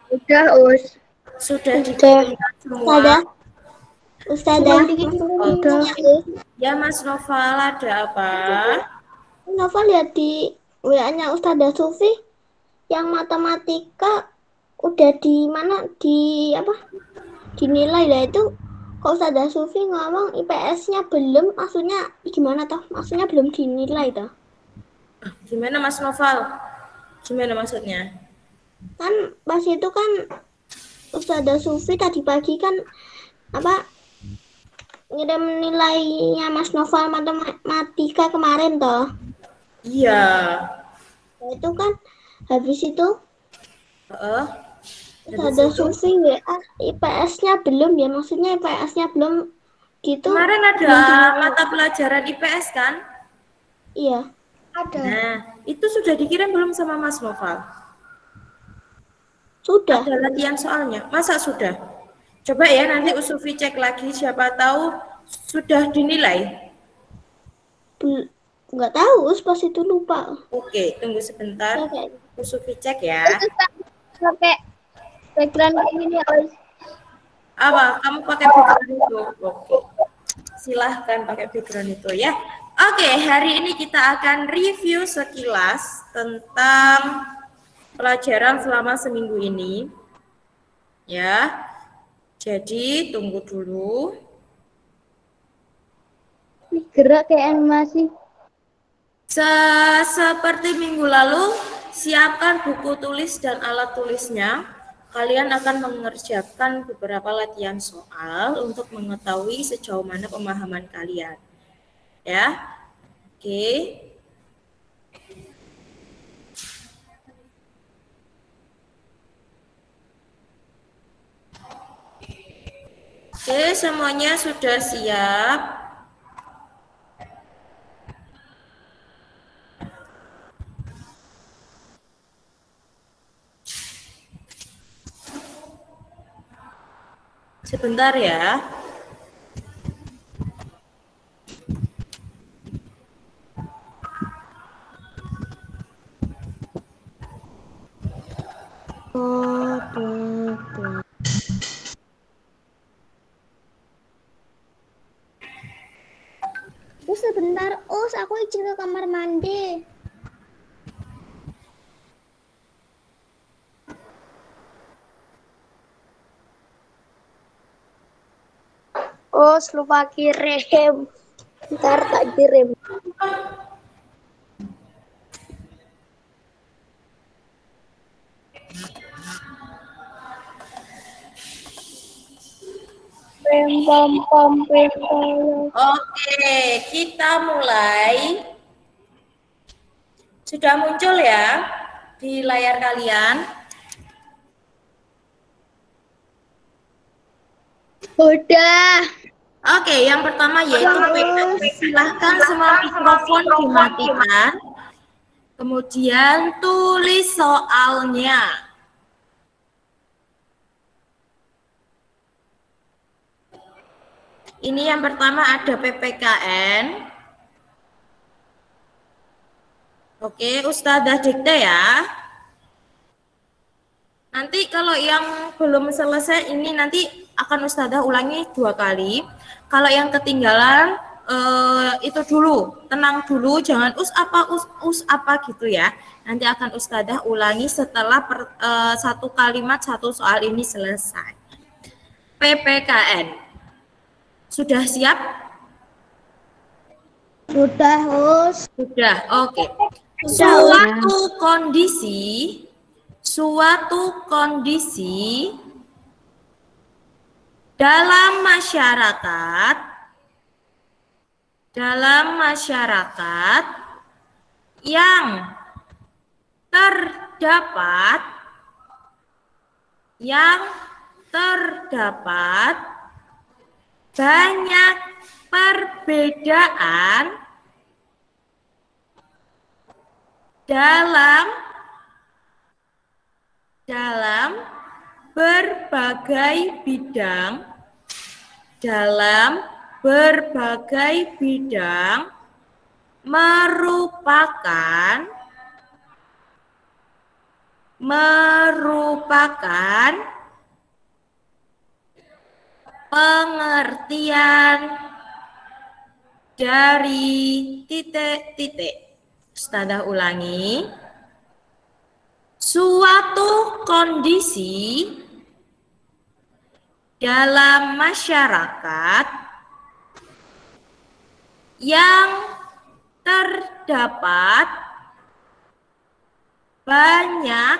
Udah, Us. Sudah dikirimkan semua? Ustazah. Udah. Ya, Mas Noval, ada apa? Nova lihat di WA-nya Ustazah Sufi yang matematika udah di mana dinilai lah itu. Kok Ustazah Sufi ngomong IPS-nya belum, maksudnya gimana toh? Maksudnya belum dinilai toh? Gimana Mas Noval? Gimana maksudnya? Kan pas itu kan Ustazah Sufi tadi pagi kan ngirim nilainya Mas Noval matematika kemarin toh? Iya. Nah, itu kan habis itu Ada Sufi IPS-nya belum ya, maksudnya IPS-nya belum gitu. Kemarin ada mata pelajaran IPS kan? Iya. Ada. Nah, itu sudah dikirim belum sama Mas Noval? Sudah. Ada latihan soalnya. Masa sudah? Coba ya nanti Usufi cek lagi, siapa tahu sudah dinilai. Nggak tahu, pas itu lupa. Oke, tunggu sebentar. Oke. Usufi cek ya. Pakai background ini Us. Apa? Kamu pakai background itu? Oke. Silahkan pakai background itu ya. Oke, hari ini kita akan review sekilas tentang pelajaran selama seminggu ini. Ya. Jadi, tunggu dulu. Gerak kayak animasi. Seperti minggu lalu, siapkan buku tulis dan alat tulisnya. Kalian akan mengerjakan beberapa latihan soal untuk mengetahui sejauh mana pemahaman kalian. Ya, oke. Oke, semuanya sudah siap. Sebentar ya. Sebentar, aku izin ke kamar mandi. Lupa kirim. Ntar tak kirim. Oke, kita mulai. Sudah muncul ya di layar kalian? Udah. Oke, yang pertama yaitu silahkan semua mikrofon dimatikan. Kemudian tulis soalnya. Ini yang pertama ada PPKN. Oke, Ustazah dikte ya. Nanti kalau yang belum selesai ini nanti akan Ustazah ulangi 2 kali. Kalau yang ketinggalan itu dulu, tenang dulu, jangan us apa gitu ya. Nanti akan Ustadzah ulangi setelah satu kalimat satu soal ini selesai. PPKN. Sudah siap? Sudah, Us. Sudah, oke. Suatu kondisi dalam masyarakat yang terdapat banyak perbedaan dalam berbagai bidang merupakan pengertian dari titik-titik. Ustadzah ulangi. Suatu kondisi dalam masyarakat yang terdapat banyak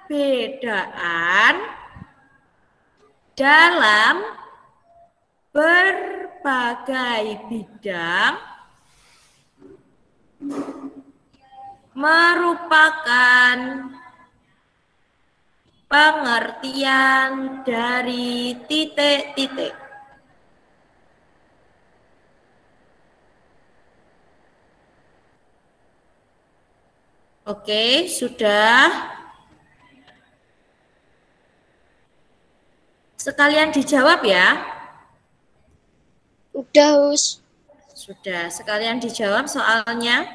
perbedaan dalam berbagai bidang merupakan pengertian dari titik-titik. Oke, sudah. Sekalian dijawab ya. Udah, Us. Sudah, sekalian dijawab soalnya.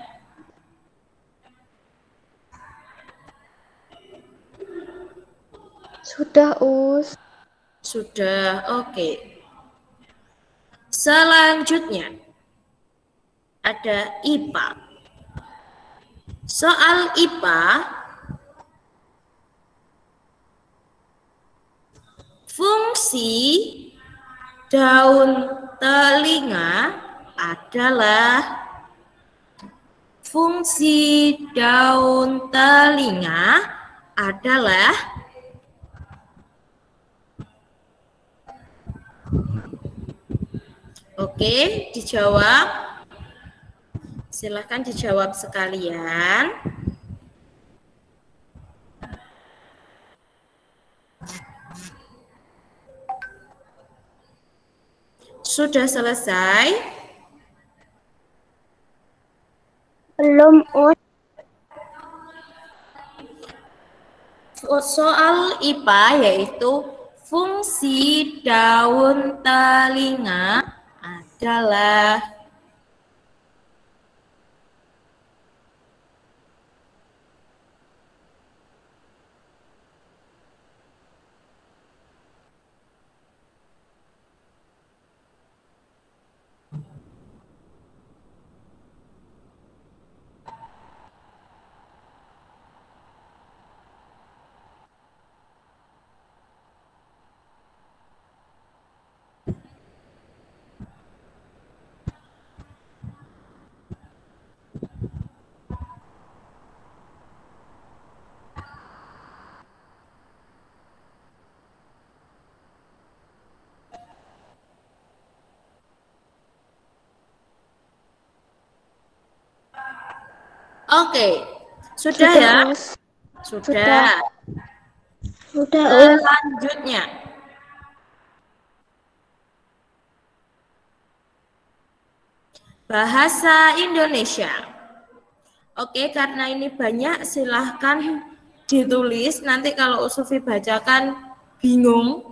Sudah, Us. Sudah, oke. Selanjutnya ada IPA. Soal IPA, fungsi daun telinga adalah oke, dijawab. Silakan dijawab sekalian. Sudah selesai? Belum, Us. Soal IPA yaitu fungsi daun telinga adalah oke. Sudah ya? Us. Sudah. Sudah, Us. Selanjutnya. Bahasa Indonesia. Oke, karena ini banyak, silahkan ditulis. Nanti kalau Sufi bacakan bingung.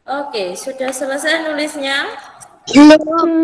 Oke, sudah selesai nulisnya? Belum.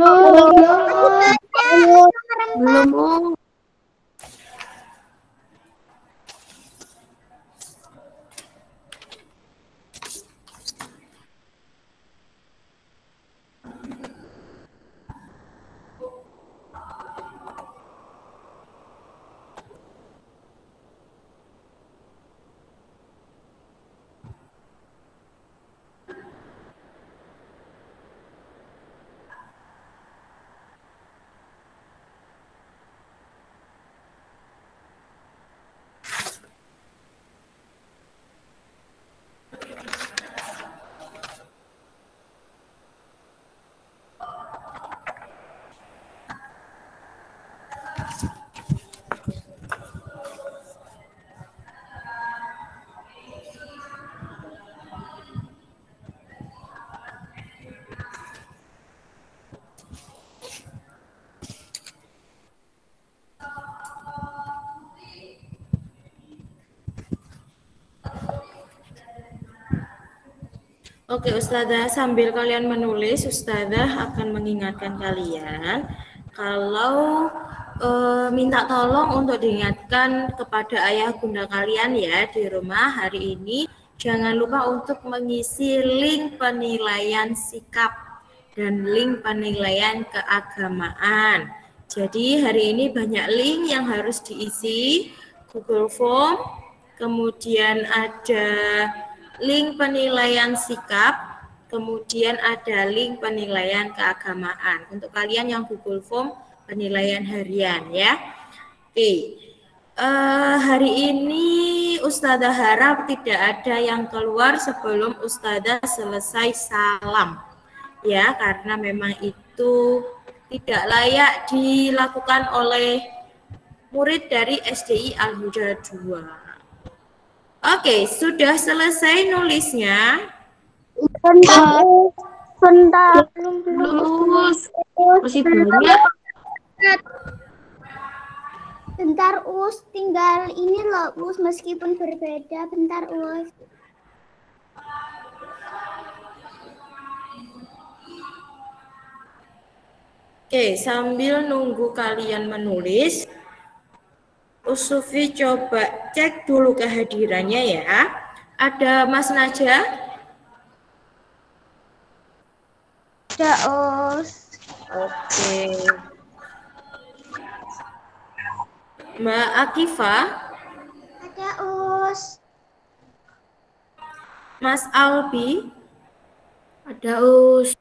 Oke, Ustazah, sambil kalian menulis, Ustazah akan mengingatkan kalian kalau minta tolong untuk diingatkan kepada ayah bunda kalian ya di rumah hari ini. Jangan lupa untuk mengisi link penilaian sikap dan link penilaian keagamaan. Jadi hari ini banyak link yang harus diisi, Google Form, kemudian ada link penilaian sikap, kemudian ada link penilaian keagamaan. Untuk kalian yang Google Form penilaian harian ya. Oke. Hari ini Ustazah harap tidak ada yang keluar sebelum Ustazah selesai salam. Ya, karena memang itu tidak layak dilakukan oleh murid dari SDI Al-Huda 2. Oke, sudah selesai nulisnya? Bentar. Lulus. Masih banyak. Bentar, Us. Tinggal ini loh, Us. Meskipun berbeda. Bentar, Us. Oke, sambil nunggu kalian menulis, Usufi coba cek dulu kehadirannya ya. Ada Mas Naja? Ada, Us. Oke. Mbak Akifa? Ada, Us. Mas Albi? Ada Us.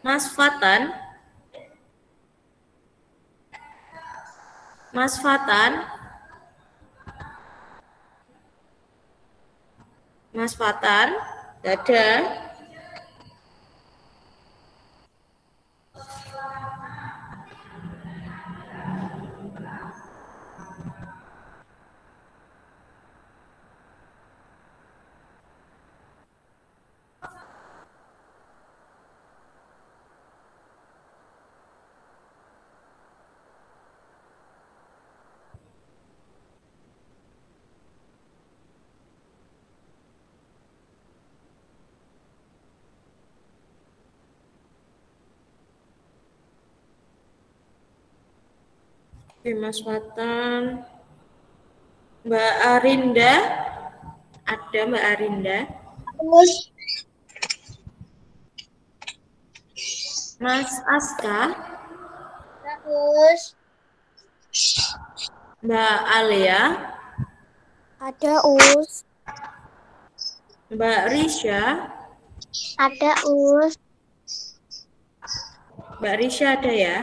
Mas Fatan? Mas Fatan? Mas Fatan? Ada? Oke, Mas Fatan. Mbak Arinda? Ada Mbak Arinda? Us. Mas Aska? Ada, Us. Mbak Alia? Ada, Us. Mbak Risha? Ada, Us. Mbak Risha ada ya?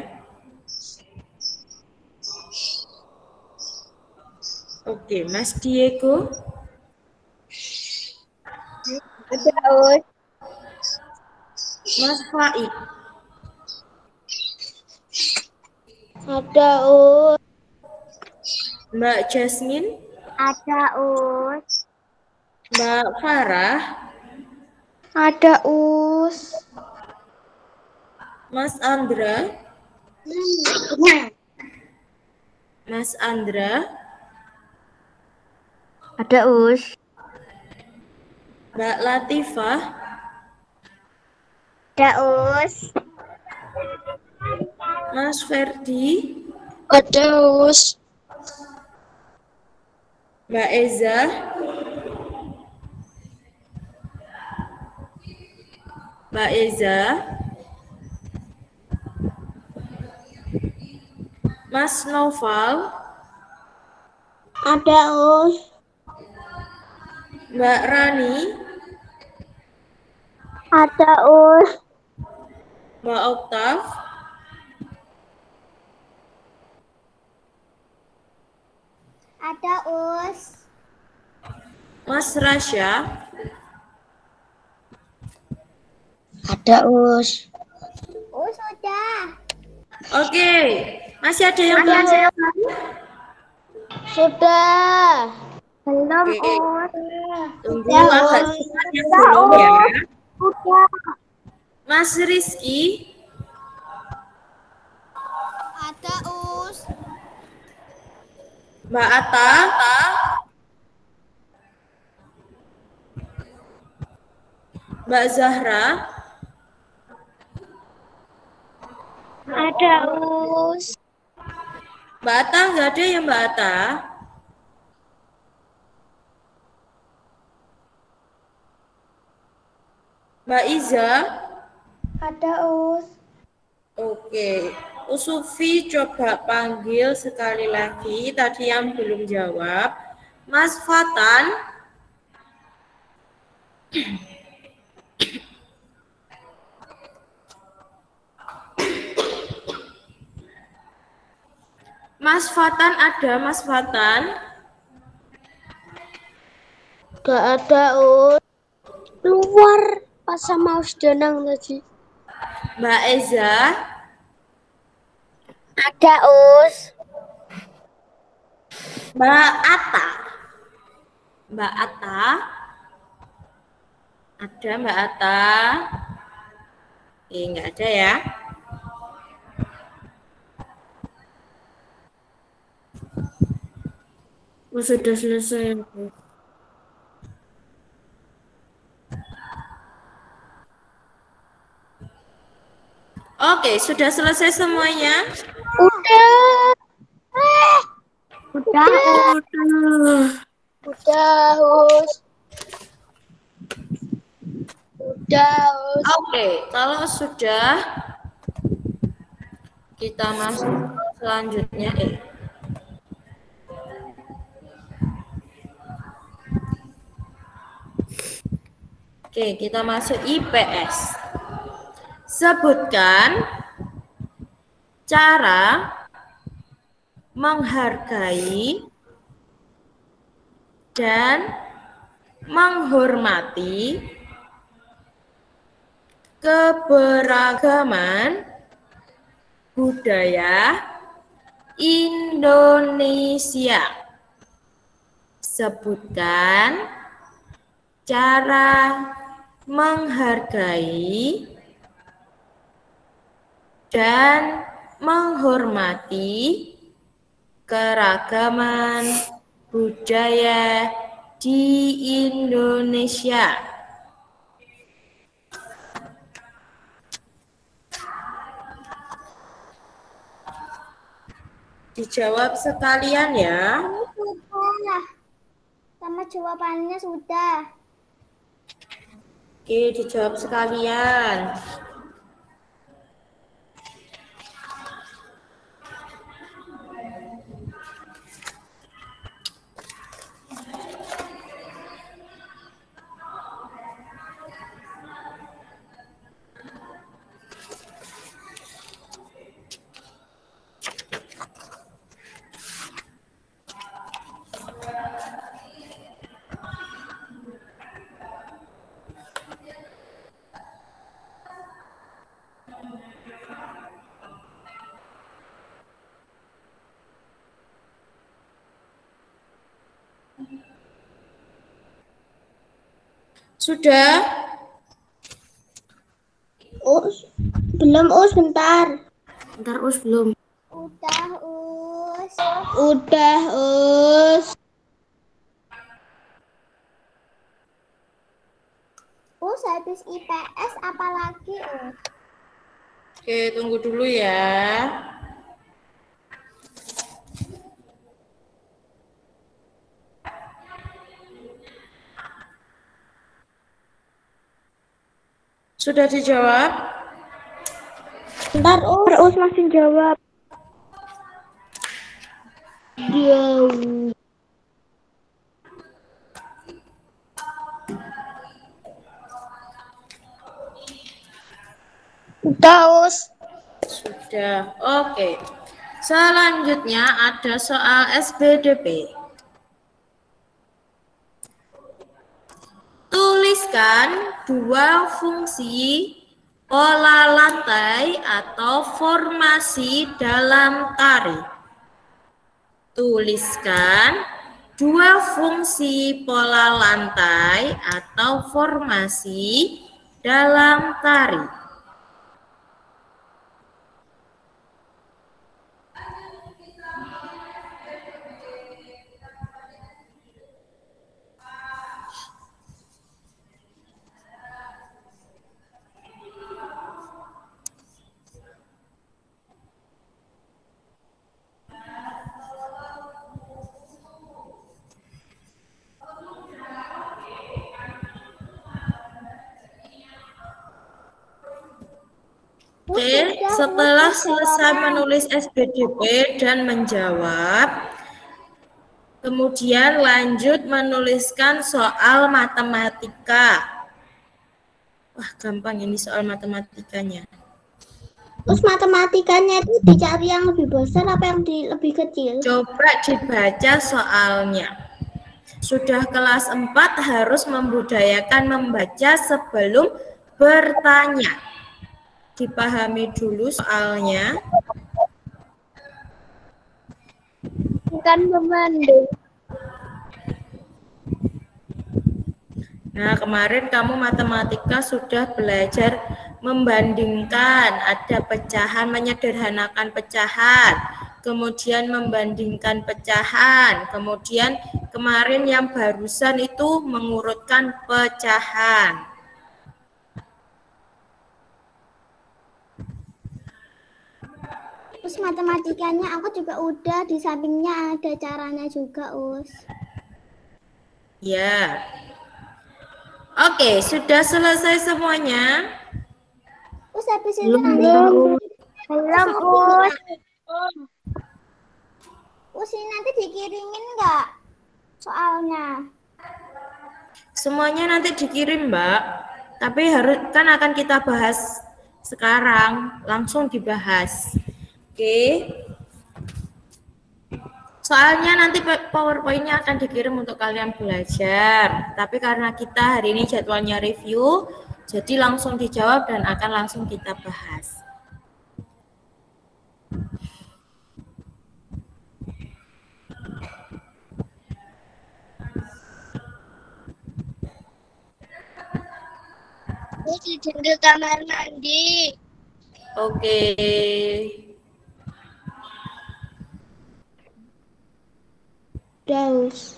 Oke, Mas Diego? Ada, Us. Mas Faik? Ada, Us. Mbak Jasmine? Ada, Us. Mbak Farah? Ada, Us. Mas Andra? Mas Andra? Ada, Us. Mbak Latifah. Ada Us. Mas Ferdi. Ada Us. Mbak Eza. Mbak Eza. Mas Noval. Ada Us. Mbak Rani. Ada Us. Mbak Oktav. Ada Us. Mas Rasya. Ada Us. Us udah. Oke, masih ada yang belum? Sudah. Belum Oke. Us. Tunggu agak cepat yang belum ya. Udah. Mas Rizky. Ada Us. Mbak Atta. Mbak Zahra. Ada Us. Mbak Atta nggak ada ya Mbak Atta? Mbak Iza. Ada Us. Oke, Usufi coba panggil sekali lagi. Tadi yang belum jawab. Mas Fatan. Mas Fatan ada, Mas Fatan? Gak ada Us. Keluar pas sama Us Danang tadi. Mbak Eza? Ada Us. Mbak Atta? Mbak Atta? Ada Mbak Atta? Nggak ada ya. Sudah selesai. Oke, sudah selesai semuanya? Udah. Udah. Udah Us. Udah Us. Oke, kalau sudah kita masuk selanjutnya. Oke, kita masuk IPS. Sebutkan cara menghargai dan menghormati keberagaman budaya Indonesia. Sebutkan cara menghargai dan menghormati keragaman budaya di Indonesia. Dijawab sekalian ya. Sudah. Sama jawabannya sudah. Oke, dijawab sekalian. Sudah? Us. Belum Us, bentar. Bentar Us belum. Udah Us. Udah Us. habis IPS apalagi? Oke, tunggu dulu ya. Sudah dijawab? Bentar, Us masih jawab. Jauh. Udah, Us. Sudah. Oke. Selanjutnya ada soal SBDP. Tuliskan dua fungsi pola lantai atau formasi dalam tari. Tuliskan dua fungsi pola lantai atau formasi dalam tari. Oke, setelah selesai menulis SBDP dan menjawab, kemudian lanjut menuliskan soal matematika. Wah, gampang ini soal matematikanya. Terus matematikanya itu dicari yang lebih besar apa yang lebih kecil? Coba dibaca soalnya. Sudah kelas 4 harus membudayakan membaca sebelum bertanya. Dipahami dulu soalnya. Bukan pemandu. Nah, kemarin kamu matematika sudah belajar membandingkan, ada pecahan, menyederhanakan pecahan, kemudian membandingkan pecahan, kemudian kemarin yang barusan itu mengurutkan pecahan. Terus matematikanya aku juga udah, di sampingnya ada caranya juga, Us. Ya. Oke, sudah selesai semuanya? Us habis ini belum, Us. Us ini nanti dikirimin nggak soalnya? Semuanya nanti dikirim, Mbak. Tapi kan akan kita bahas sekarang, langsung dibahas. Oke. Soalnya nanti PowerPoint-nya akan dikirim untuk kalian belajar. Tapi karena kita hari ini jadwalnya review, jadi langsung dijawab dan akan langsung kita bahas. Di jendela kamar mandi. Oke. Daus.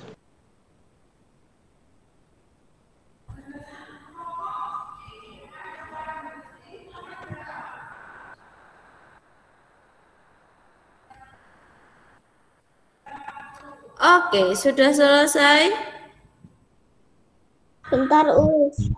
Oke, sudah selesai? Bentar, Us.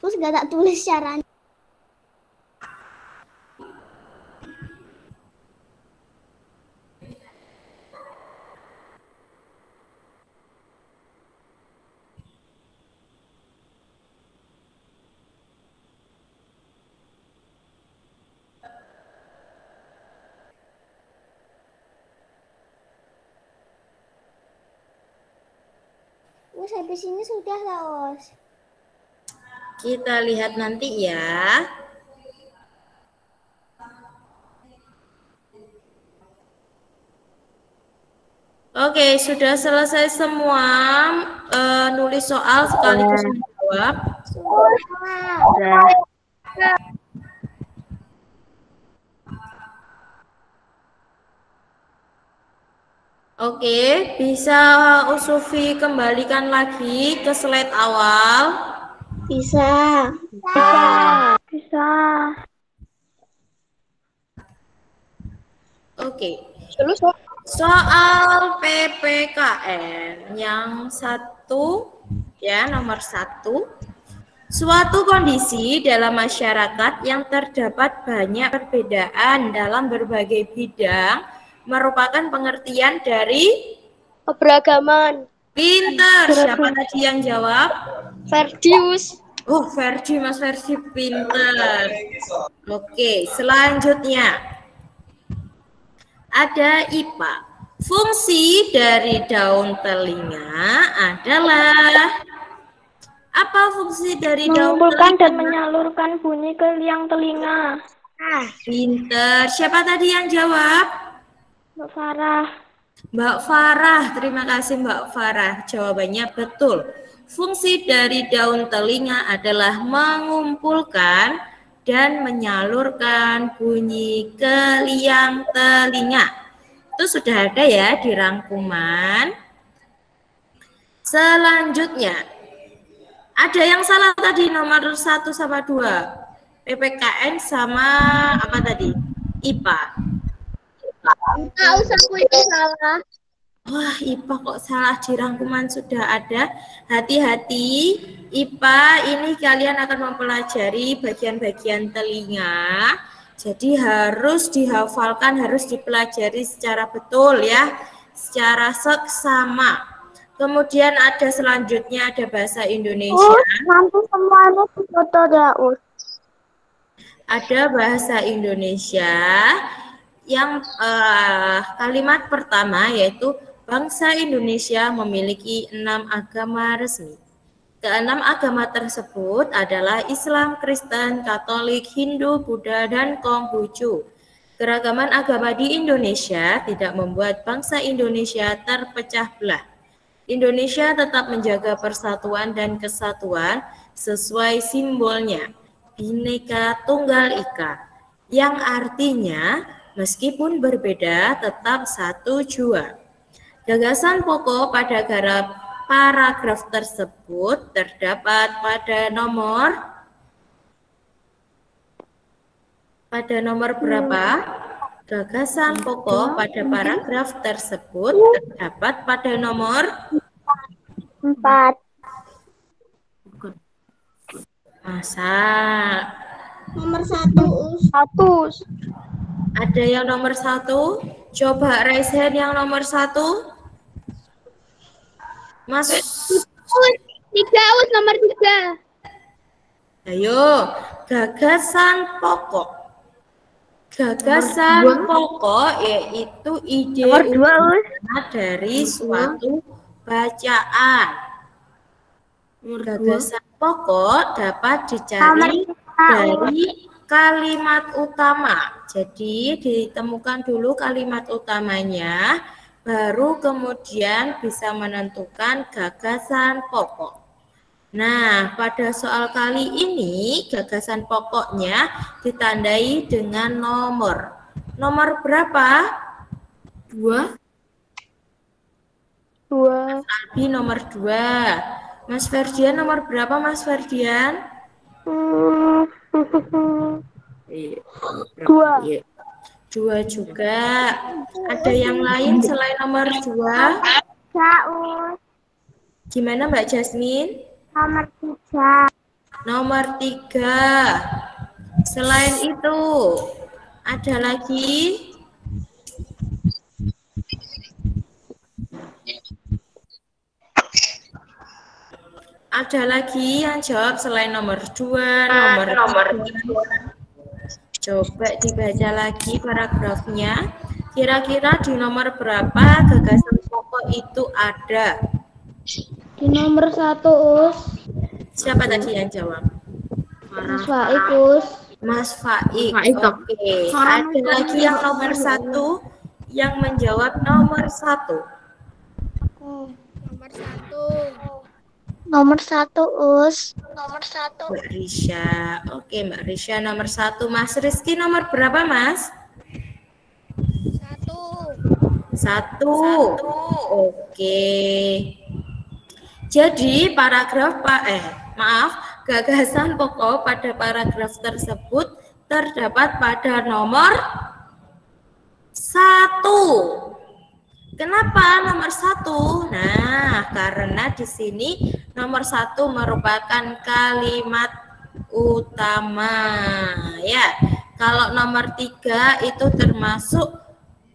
Terus gak tak tulis caranya. Us habis ini sudah lah, Us. Kita lihat nanti ya. Oke, sudah selesai semua nulis soal sekaligus menjawab. Oke, bisa Usufi kembalikan lagi ke slide awal? Bisa. Oke. Soal PPKN yang 1 ya, nomor 1. Suatu kondisi dalam masyarakat yang terdapat banyak perbedaan dalam berbagai bidang merupakan pengertian dari Keberagaman. pinter. Siapa tadi yang jawab? Verdius. Oh, Verdi, Mas Verdi pinter. Oke, selanjutnya. Ada IPA. Fungsi dari daun telinga adalah apa fungsi dari daun Mengumpulkan telinga? dan menyalurkan bunyi ke liang telinga. Pinter. Siapa tadi yang jawab? Mbak Farah. Mbak Farah. Terima kasih Mbak Farah. Jawabannya betul. Fungsi dari daun telinga adalah mengumpulkan dan menyalurkan bunyi ke liang telinga. Itu sudah ada ya di rangkuman. Selanjutnya, ada yang salah tadi nomor 1 sama 2. PPKN sama apa tadi? IPA. Tahu aku itu salah. Wah, IPA kok salah di rangkuman sudah ada. Hati-hati, IPA ini kalian akan mempelajari bagian-bagian telinga. Jadi harus dihafalkan, harus dipelajari secara betul ya, secara seksama. Kemudian ada selanjutnya ada bahasa Indonesia. Nanti semuanya foto ya, Ada bahasa Indonesia yang kalimat pertama yaitu bangsa Indonesia memiliki 6 agama resmi. Keenam agama tersebut adalah Islam, Kristen, Katolik, Hindu, Buddha, dan Konghucu. Keragaman agama di Indonesia tidak membuat bangsa Indonesia terpecah belah. Indonesia tetap menjaga persatuan dan kesatuan sesuai simbolnya, Bhinneka Tunggal Ika, yang artinya meskipun berbeda tetap satu jua. Gagasan pokok pada paragraf tersebut terdapat pada nomor berapa? Gagasan pokok pada paragraf tersebut terdapat pada nomor 4. Masa Nomor 1. ada yang nomor 1? Coba raise hand yang nomor 1. Mas 3 nomor 3. Ayo, gagasan pokok. Gagasan pokok yaitu ide utama dari suatu bacaan. Gagasan pokok dapat dicari dari kalimat utama. Jadi ditemukan dulu kalimat utamanya, baru kemudian bisa menentukan gagasan pokok. Nah, pada soal kali ini gagasan pokoknya ditandai dengan nomor. Nomor berapa? 2. Mas Albi nomor 2. Mas Ferdian nomor berapa Mas Ferdian? 2 juga. Ada yang lain selain nomor 2? Gimana Mbak Jasmine? Nomor 3. Selain itu, ada lagi? Ada lagi yang jawab selain nomor 2, nomor 3. Coba dibaca lagi paragrafnya. Kira-kira di nomor berapa gagasan pokok itu ada? Di nomor 1, Us. Siapa tadi yang jawab? Mas Faikus. Mas Faik. Faik, Dok. Oke. Ada lagi yang nomor 1 yang menjawab nomor 1. Nomor 1, Us. Mbak Risha. Oke, Mbak Risha nomor 1. Mas Rizky nomor berapa, Mas? 1. Oke. Jadi gagasan pokok pada paragraf tersebut terdapat pada nomor 1. Kenapa nomor 1? Nah, karena di sini nomor 1 merupakan kalimat utama, ya. Kalau nomor 3 itu termasuk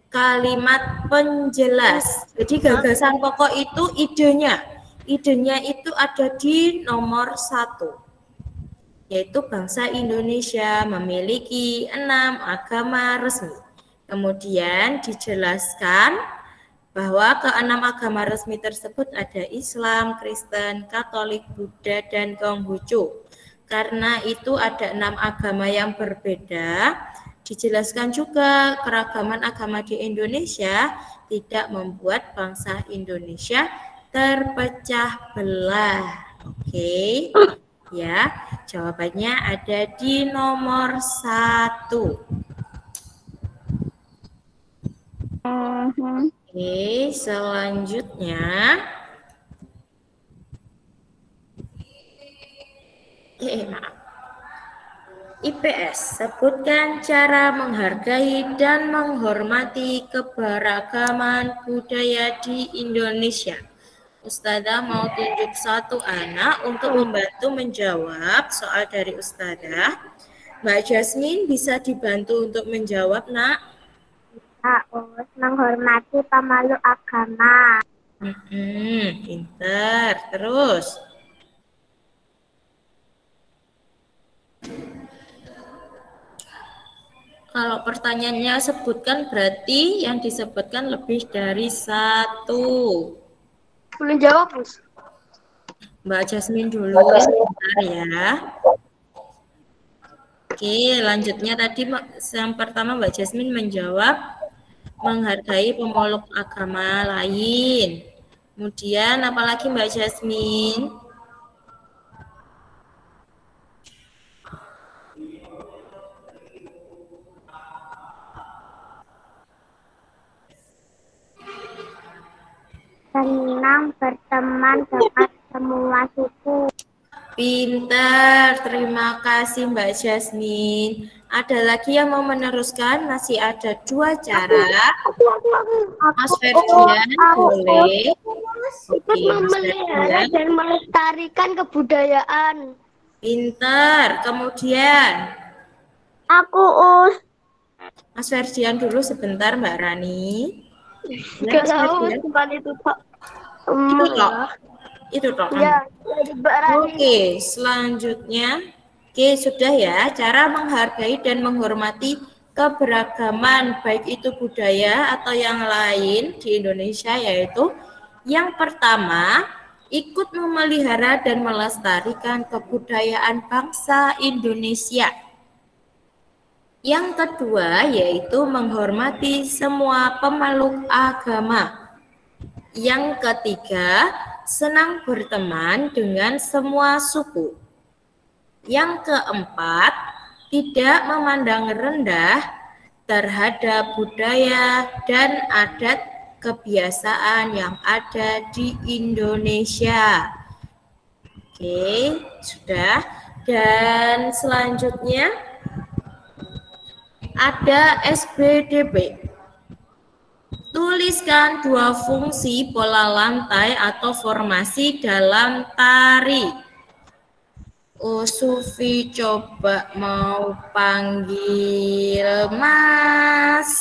kalimat penjelas. Jadi gagasan pokok itu idenya itu ada di nomor 1, yaitu bangsa Indonesia memiliki 6 agama resmi. Kemudian dijelaskan bahwa ke-6 agama resmi tersebut ada Islam, Kristen, Katolik, Buddha, dan Konghucu. Karena itu ada 6 agama yang berbeda. Dijelaskan juga keragaman agama di Indonesia tidak membuat bangsa Indonesia terpecah belah. Oke. Ya, jawabannya ada di nomor 1. Oke, selanjutnya IPS, sebutkan cara menghargai dan menghormati keberagaman budaya di Indonesia. Ustazah mau tunjuk 1 anak untuk membantu menjawab soal dari Ustazah. Mbak Jasmine bisa dibantu untuk menjawab, Nak? Menghormati pemeluk agama. Pinter. Terus? Kalau pertanyaannya sebutkan, berarti yang disebutkan lebih dari 1. Belum jawab, Bus. Mbak Jasmine dulu, sebentar ya. Oke, lanjutnya tadi yang pertama Mbak Jasmine menjawab menghargai pemeluk agama lain. Kemudian apalagi Mbak Jasmine? Senang berteman dengan semua suku. Pintar, terima kasih Mbak Jasmine. Ada lagi yang mau meneruskan? Masih ada 2 cara. Mas Ferdian boleh. Ikut memelihara dan melestarikan kebudayaan. Pintar. Kemudian Aku, Us. Mas Ferdian dulu sebentar, Mbak Rani. Gak tahu, bukan itu, Pak. Itu toh. Ya, Oke, selanjutnya. Oke, sudah ya. Cara menghargai dan menghormati keberagaman, baik itu budaya atau yang lain di Indonesia, yaitu yang pertama, ikut memelihara dan melestarikan kebudayaan bangsa Indonesia. Yang kedua, yaitu menghormati semua pemeluk agama. Yang ketiga, senang berteman dengan semua suku. Yang keempat, tidak memandang rendah terhadap budaya dan adat kebiasaan yang ada di Indonesia. Oke, sudah. Dan selanjutnya ada SBDP. Tuliskan 2 fungsi pola lantai atau formasi dalam tari. Sufi coba mau panggil Mas.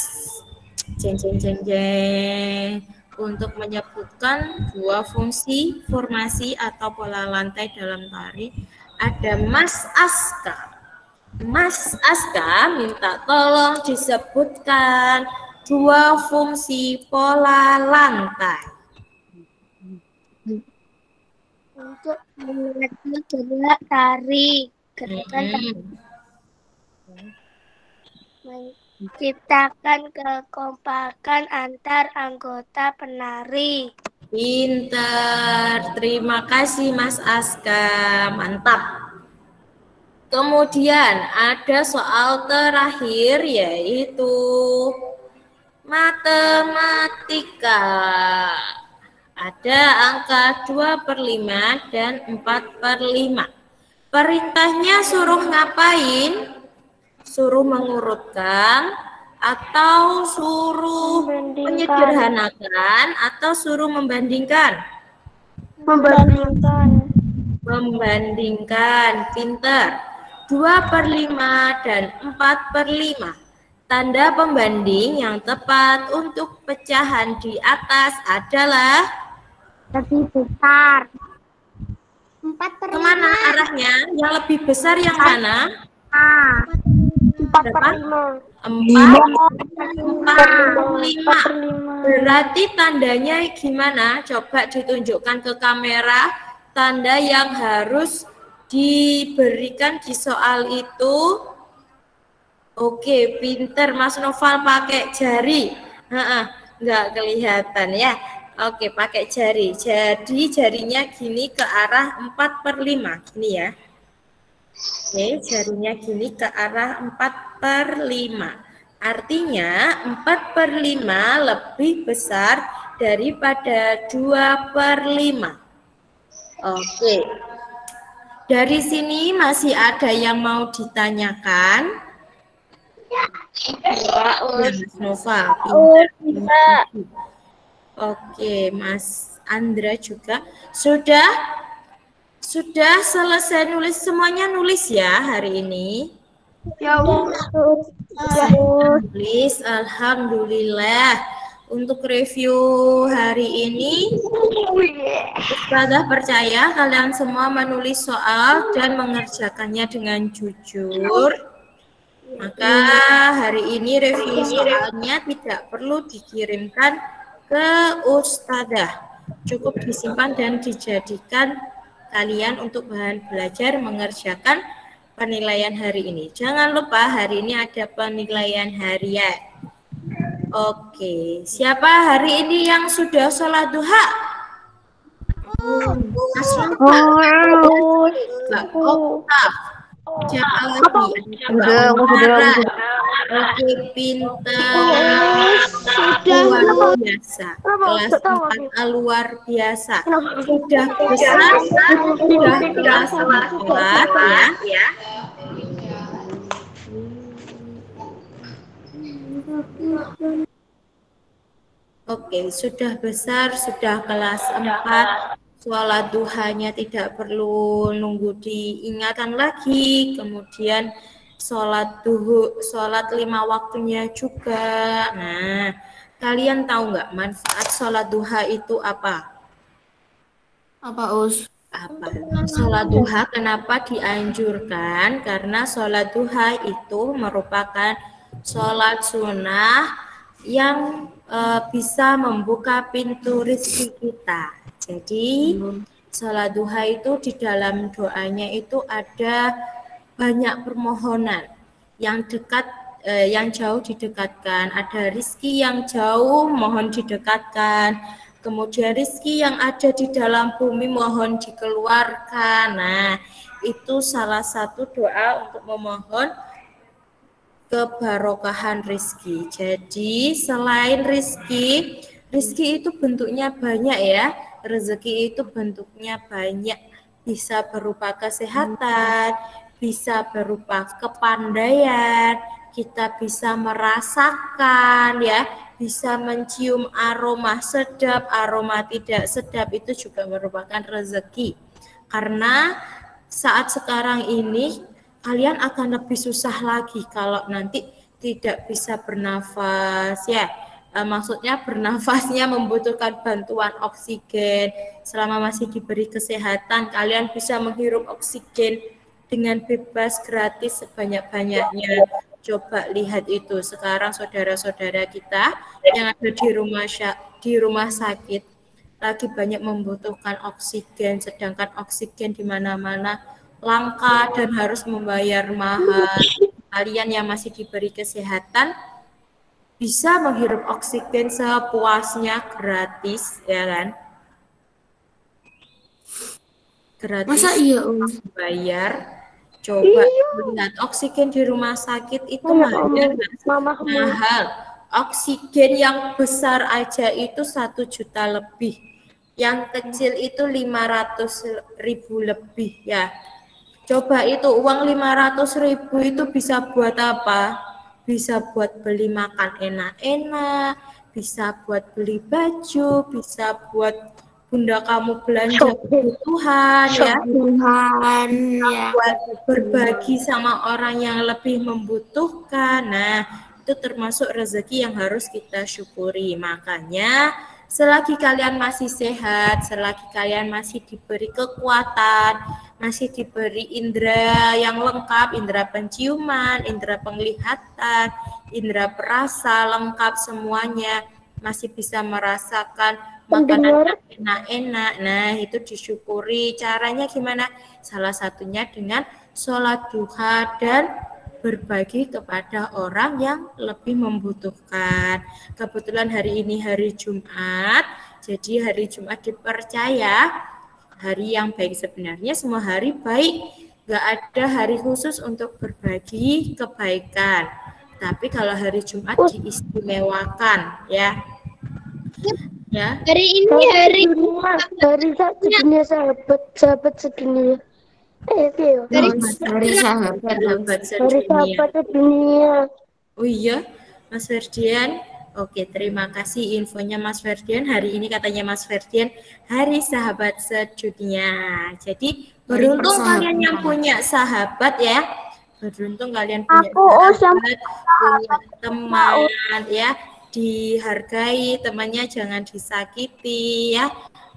Jeng jeng jeng jeng. Untuk menyebutkan 2 fungsi formasi atau pola lantai dalam tari, ada Mas Aska. Mas Aska minta tolong disebutkan 2 fungsi pola lantai. Untuk mengajar gerak tari, Menciptakan kekompakan antar anggota penari. Pinter. Terima kasih Mas Aska. Mantap. Kemudian ada soal terakhir yaitu matematika. Ada angka 2/5 dan 4/5. Perintahnya suruh ngapain? Suruh mengurutkan atau suruh menyederhanakan atau suruh membandingkan? Membandingkan. Pinter. 2/5 dan 4/5. Tanda pembanding yang tepat untuk pecahan di atas adalah Lebih besar. 4/5. Kemana arahnya? Yang lebih besar yang mana? 4/5. 4/5. Berarti tandanya gimana? Coba ditunjukkan ke kamera. Tanda yang harus diberikan di soal itu. Oke, pinter Mas Noval pakai jari. Nggak kelihatan ya. Oke, pakai jari. Jadi jarinya gini ke arah 4/5. Gini ya. Oke, jarinya gini ke arah 4/5. Artinya 4/5 lebih besar daripada 2/5. Oke. Dari sini masih ada yang mau ditanyakan? Mas Nova. Oke, Mas Andra juga. Sudah selesai nulis, semuanya nulis ya hari ini? Ya, nulis, alhamdulillah. Untuk review hari ini, Ustazah percaya kalian semua menulis soal dan mengerjakannya dengan jujur. Maka hari ini review soalnya tidak perlu dikirimkan ke Ustazah. Cukup disimpan dan dijadikan kalian untuk bahan belajar mengerjakan penilaian hari ini. Jangan lupa hari ini ada penilaian harian. Oke, siapa hari ini yang sudah sholat duha? Siapa lagi? Sudah. Oke, pintar. Luar biasa. Kelas 4A luar biasa. Sudah besar, sudah kelas 4 ya. Oke, sudah besar, sudah kelas 4, sholat duhanya tidak perlu nunggu diingatkan lagi, kemudian sholat 5 waktunya juga. Nah, kalian tahu nggak manfaat sholat duha itu apa? Apa, Us? Apa? Sholat duha kenapa dianjurkan? Karena sholat duha itu merupakan sholat sunnah yang bisa membuka pintu rezeki kita. Jadi sholat duha itu di dalam doanya itu ada banyak permohonan yang dekat, yang jauh didekatkan. Ada rizki yang jauh mohon didekatkan. Kemudian rizki yang ada di dalam bumi mohon dikeluarkan. Nah, itu salah satu doa untuk memohon kebarokahan rizki. Jadi selain rizki itu bentuknya banyak ya. Rezeki itu bentuknya banyak. Bisa berupa kesehatan, bisa berupa kepandaian, kita bisa merasakan ya, bisa mencium aroma sedap, aroma tidak sedap, itu juga merupakan rezeki. Karena saat sekarang ini kalian akan lebih susah lagi kalau nanti tidak bisa bernafas ya. Maksudnya bernafasnya membutuhkan bantuan oksigen. Selama masih diberi kesehatan, kalian bisa menghirup oksigen dengan bebas, gratis, sebanyak-banyaknya. Coba lihat itu sekarang saudara-saudara kita yang ada di rumah sakit lagi banyak membutuhkan oksigen, sedangkan oksigen di mana-mana langka dan harus membayar mahal. Kalian yang masih diberi kesehatan bisa menghirup oksigen sepuasnya gratis, ya kan? Gratis. Masa iya, Om? Bayar. Coba lihat oksigen di rumah sakit itu mahal. Mahal. Oksigen yang besar aja itu 1 juta lebih. Yang kecil itu 500.000 lebih ya. Coba itu uang 500.000 itu bisa buat apa? Bisa buat beli makan enak-enak, bisa buat beli baju, bisa buat bunda kamu belanja kebutuhan ya. Tuhan ya. Buat berbagi sama orang yang lebih membutuhkan. Nah, itu termasuk rezeki yang harus kita syukuri. Makanya selagi kalian masih sehat, selagi kalian masih diberi kekuatan, masih diberi indera yang lengkap, indera penciuman, indera penglihatan, indera perasa lengkap semuanya, masih bisa merasakan makanan enak-enak. Nah, itu disyukuri. Caranya gimana? Salah satunya dengan sholat duha dan berbagi kepada orang yang lebih membutuhkan. Kebetulan hari ini hari Jumat, jadi hari Jumat dipercaya hari yang baik. Sebenarnya semua hari baik, gak ada hari khusus untuk berbagi kebaikan. Tapi kalau hari Jumat diistimewakan, ya. Ya. Hari ini hari sedunia, sahabat sedunia. Hari sahabat sedunia. Oh iya, Mas Ferdian. Oke, terima kasih infonya Mas Ferdian. Hari ini katanya Mas Ferdian hari sahabat sedunia. Jadi beruntung kalian yang punya sahabat ya. Beruntung kalian punya sahabat, punya teman ya. Dihargai temannya, jangan disakiti ya.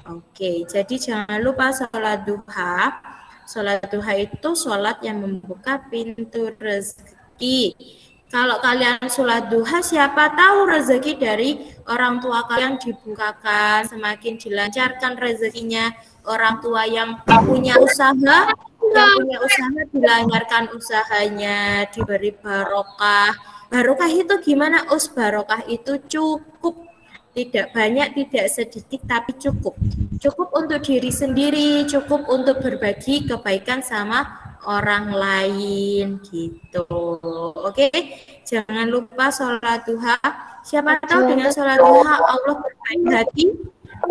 Oke, jadi jangan lupa sholat duha. Sholat duha itu sholat yang membuka pintu rezeki. Kalau kalian sholat duha, siapa tahu rezeki dari orang tua kalian dibukakan, semakin dilancarkan rezekinya. Orang tua yang punya usaha, dilancarkan usahanya, diberi barokah. Barokah itu gimana, Us? Barokah itu cukup. Tidak banyak, tidak sedikit, tapi cukup. Cukup untuk diri sendiri, cukup untuk berbagi kebaikan sama orang lain gitu. Oke, jangan lupa sholat duha. Siapa tahu dengan sholat duha Allah berbaik hati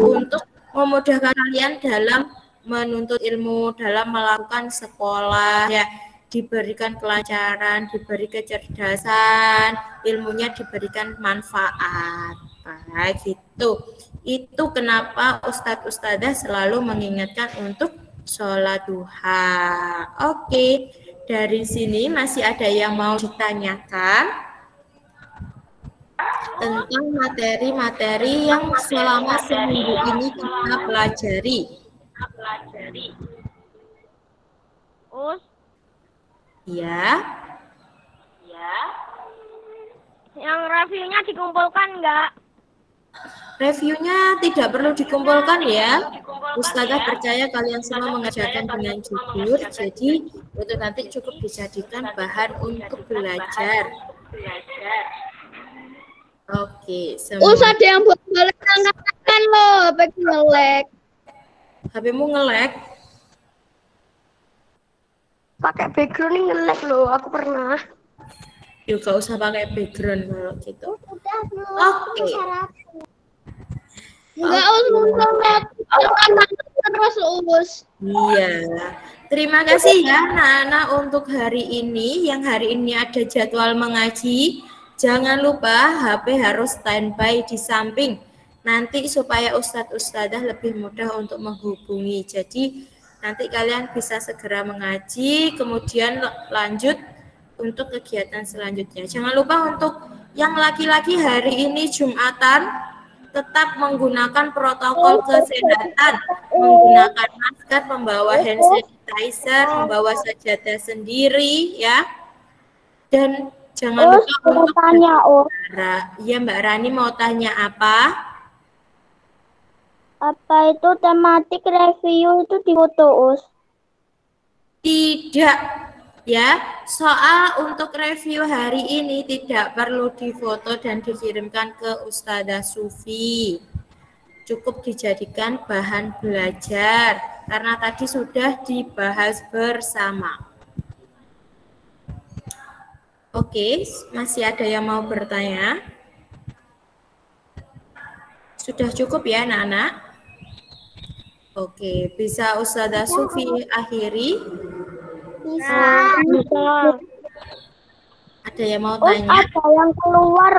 untuk memudahkan kalian dalam menuntut ilmu, dalam melakukan sekolah ya. Diberikan kelancaran, diberi kecerdasan, ilmunya diberikan manfaat. Nah, gitu. Itu kenapa Ustadz-Ustadzah selalu mengingatkan untuk sholat duha. Oke, dari sini masih ada yang mau ditanyakan tentang materi-materi yang selama seminggu ini kita pelajari. Ya. yang reviewnya dikumpulkan enggak? Reviewnya tidak perlu dikumpulkan ya. Ustazah percaya kalian semua mengerjakan dengan jujur, jadi itu nanti cukup dijadikan bahan untuk belajar. Oke, semua. Ada yang buat balik angkat loh, HP ngelek. HP-mu ngelek? Pakai background ini nge-lag loh, aku pernah. Yuk, gak usah pakai background kalau gitu. Oke. Enggak terus. Iya. Terima kasih ya anak-anak untuk hari ini. Yang hari ini ada jadwal mengaji. Jangan lupa HP harus standby di samping. Nanti supaya Ustadz-Ustadzah lebih mudah untuk menghubungi. Jadi nanti kalian bisa segera mengaji, kemudian lanjut untuk kegiatan selanjutnya. Jangan lupa untuk yang laki-laki hari ini Jumatan, tetap menggunakan protokol kesehatan, menggunakan masker, membawa hand sanitizer, membawa sajadah sendiri, ya. Dan jangan lupa untuk tanya, ya Mbak Rani mau tanya apa? Apa itu tematik review itu di foto, Us? Tidak. Ya, soal untuk review hari ini tidak perlu difoto dan dikirimkan ke Ustazah Sufi. Cukup dijadikan bahan belajar karena tadi sudah dibahas bersama. Oke, masih ada yang mau bertanya? Sudah cukup ya anak-anak? Oke, bisa Ustazah Sufi akhiri? Bisa. Ada yang mau tanya? Ada yang keluar,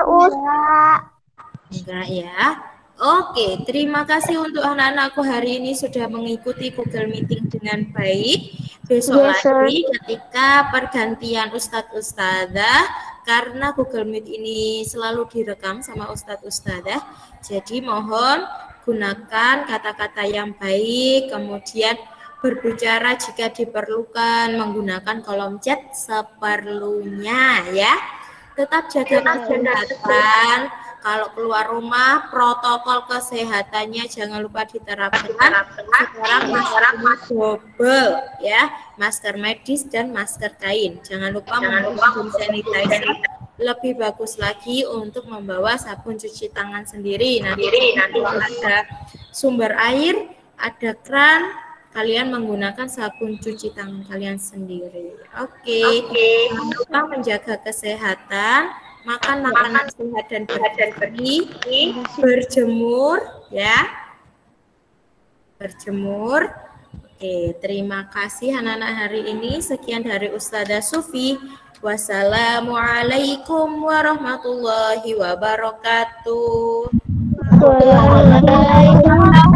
Enggak ya. Oke, terima kasih untuk anak-anakku hari ini sudah mengikuti Google Meeting dengan baik. Besok lagi ketika pergantian Ustadz-Ustadzah, karena Google Meet ini selalu direkam sama Ustadz-Ustadzah, jadi mohon gunakan kata-kata yang baik, kemudian berbicara jika diperlukan, menggunakan kolom chat seperlunya ya. Tetap jaga kesehatan. Kalau keluar rumah, protokol kesehatannya jangan lupa diterapkan. Sekarang maskernya double ya, masker medis dan masker kain. Jangan lupa menggunakan sanitizer. Lebih bagus lagi untuk membawa sabun cuci tangan sendiri. Nanti ada sumber air, ada keran, kalian menggunakan sabun cuci tangan kalian sendiri. Oke. Jangan lupa menjaga kesehatan, makan makanan sehat dan bergizi, berjemur ya. Berjemur. Oke, terima kasih anak-anak hari ini. Sekian dari Ustazah Sufi. Wassalamualaikum warahmatullahi wabarakatuh. Waalaikumsalam.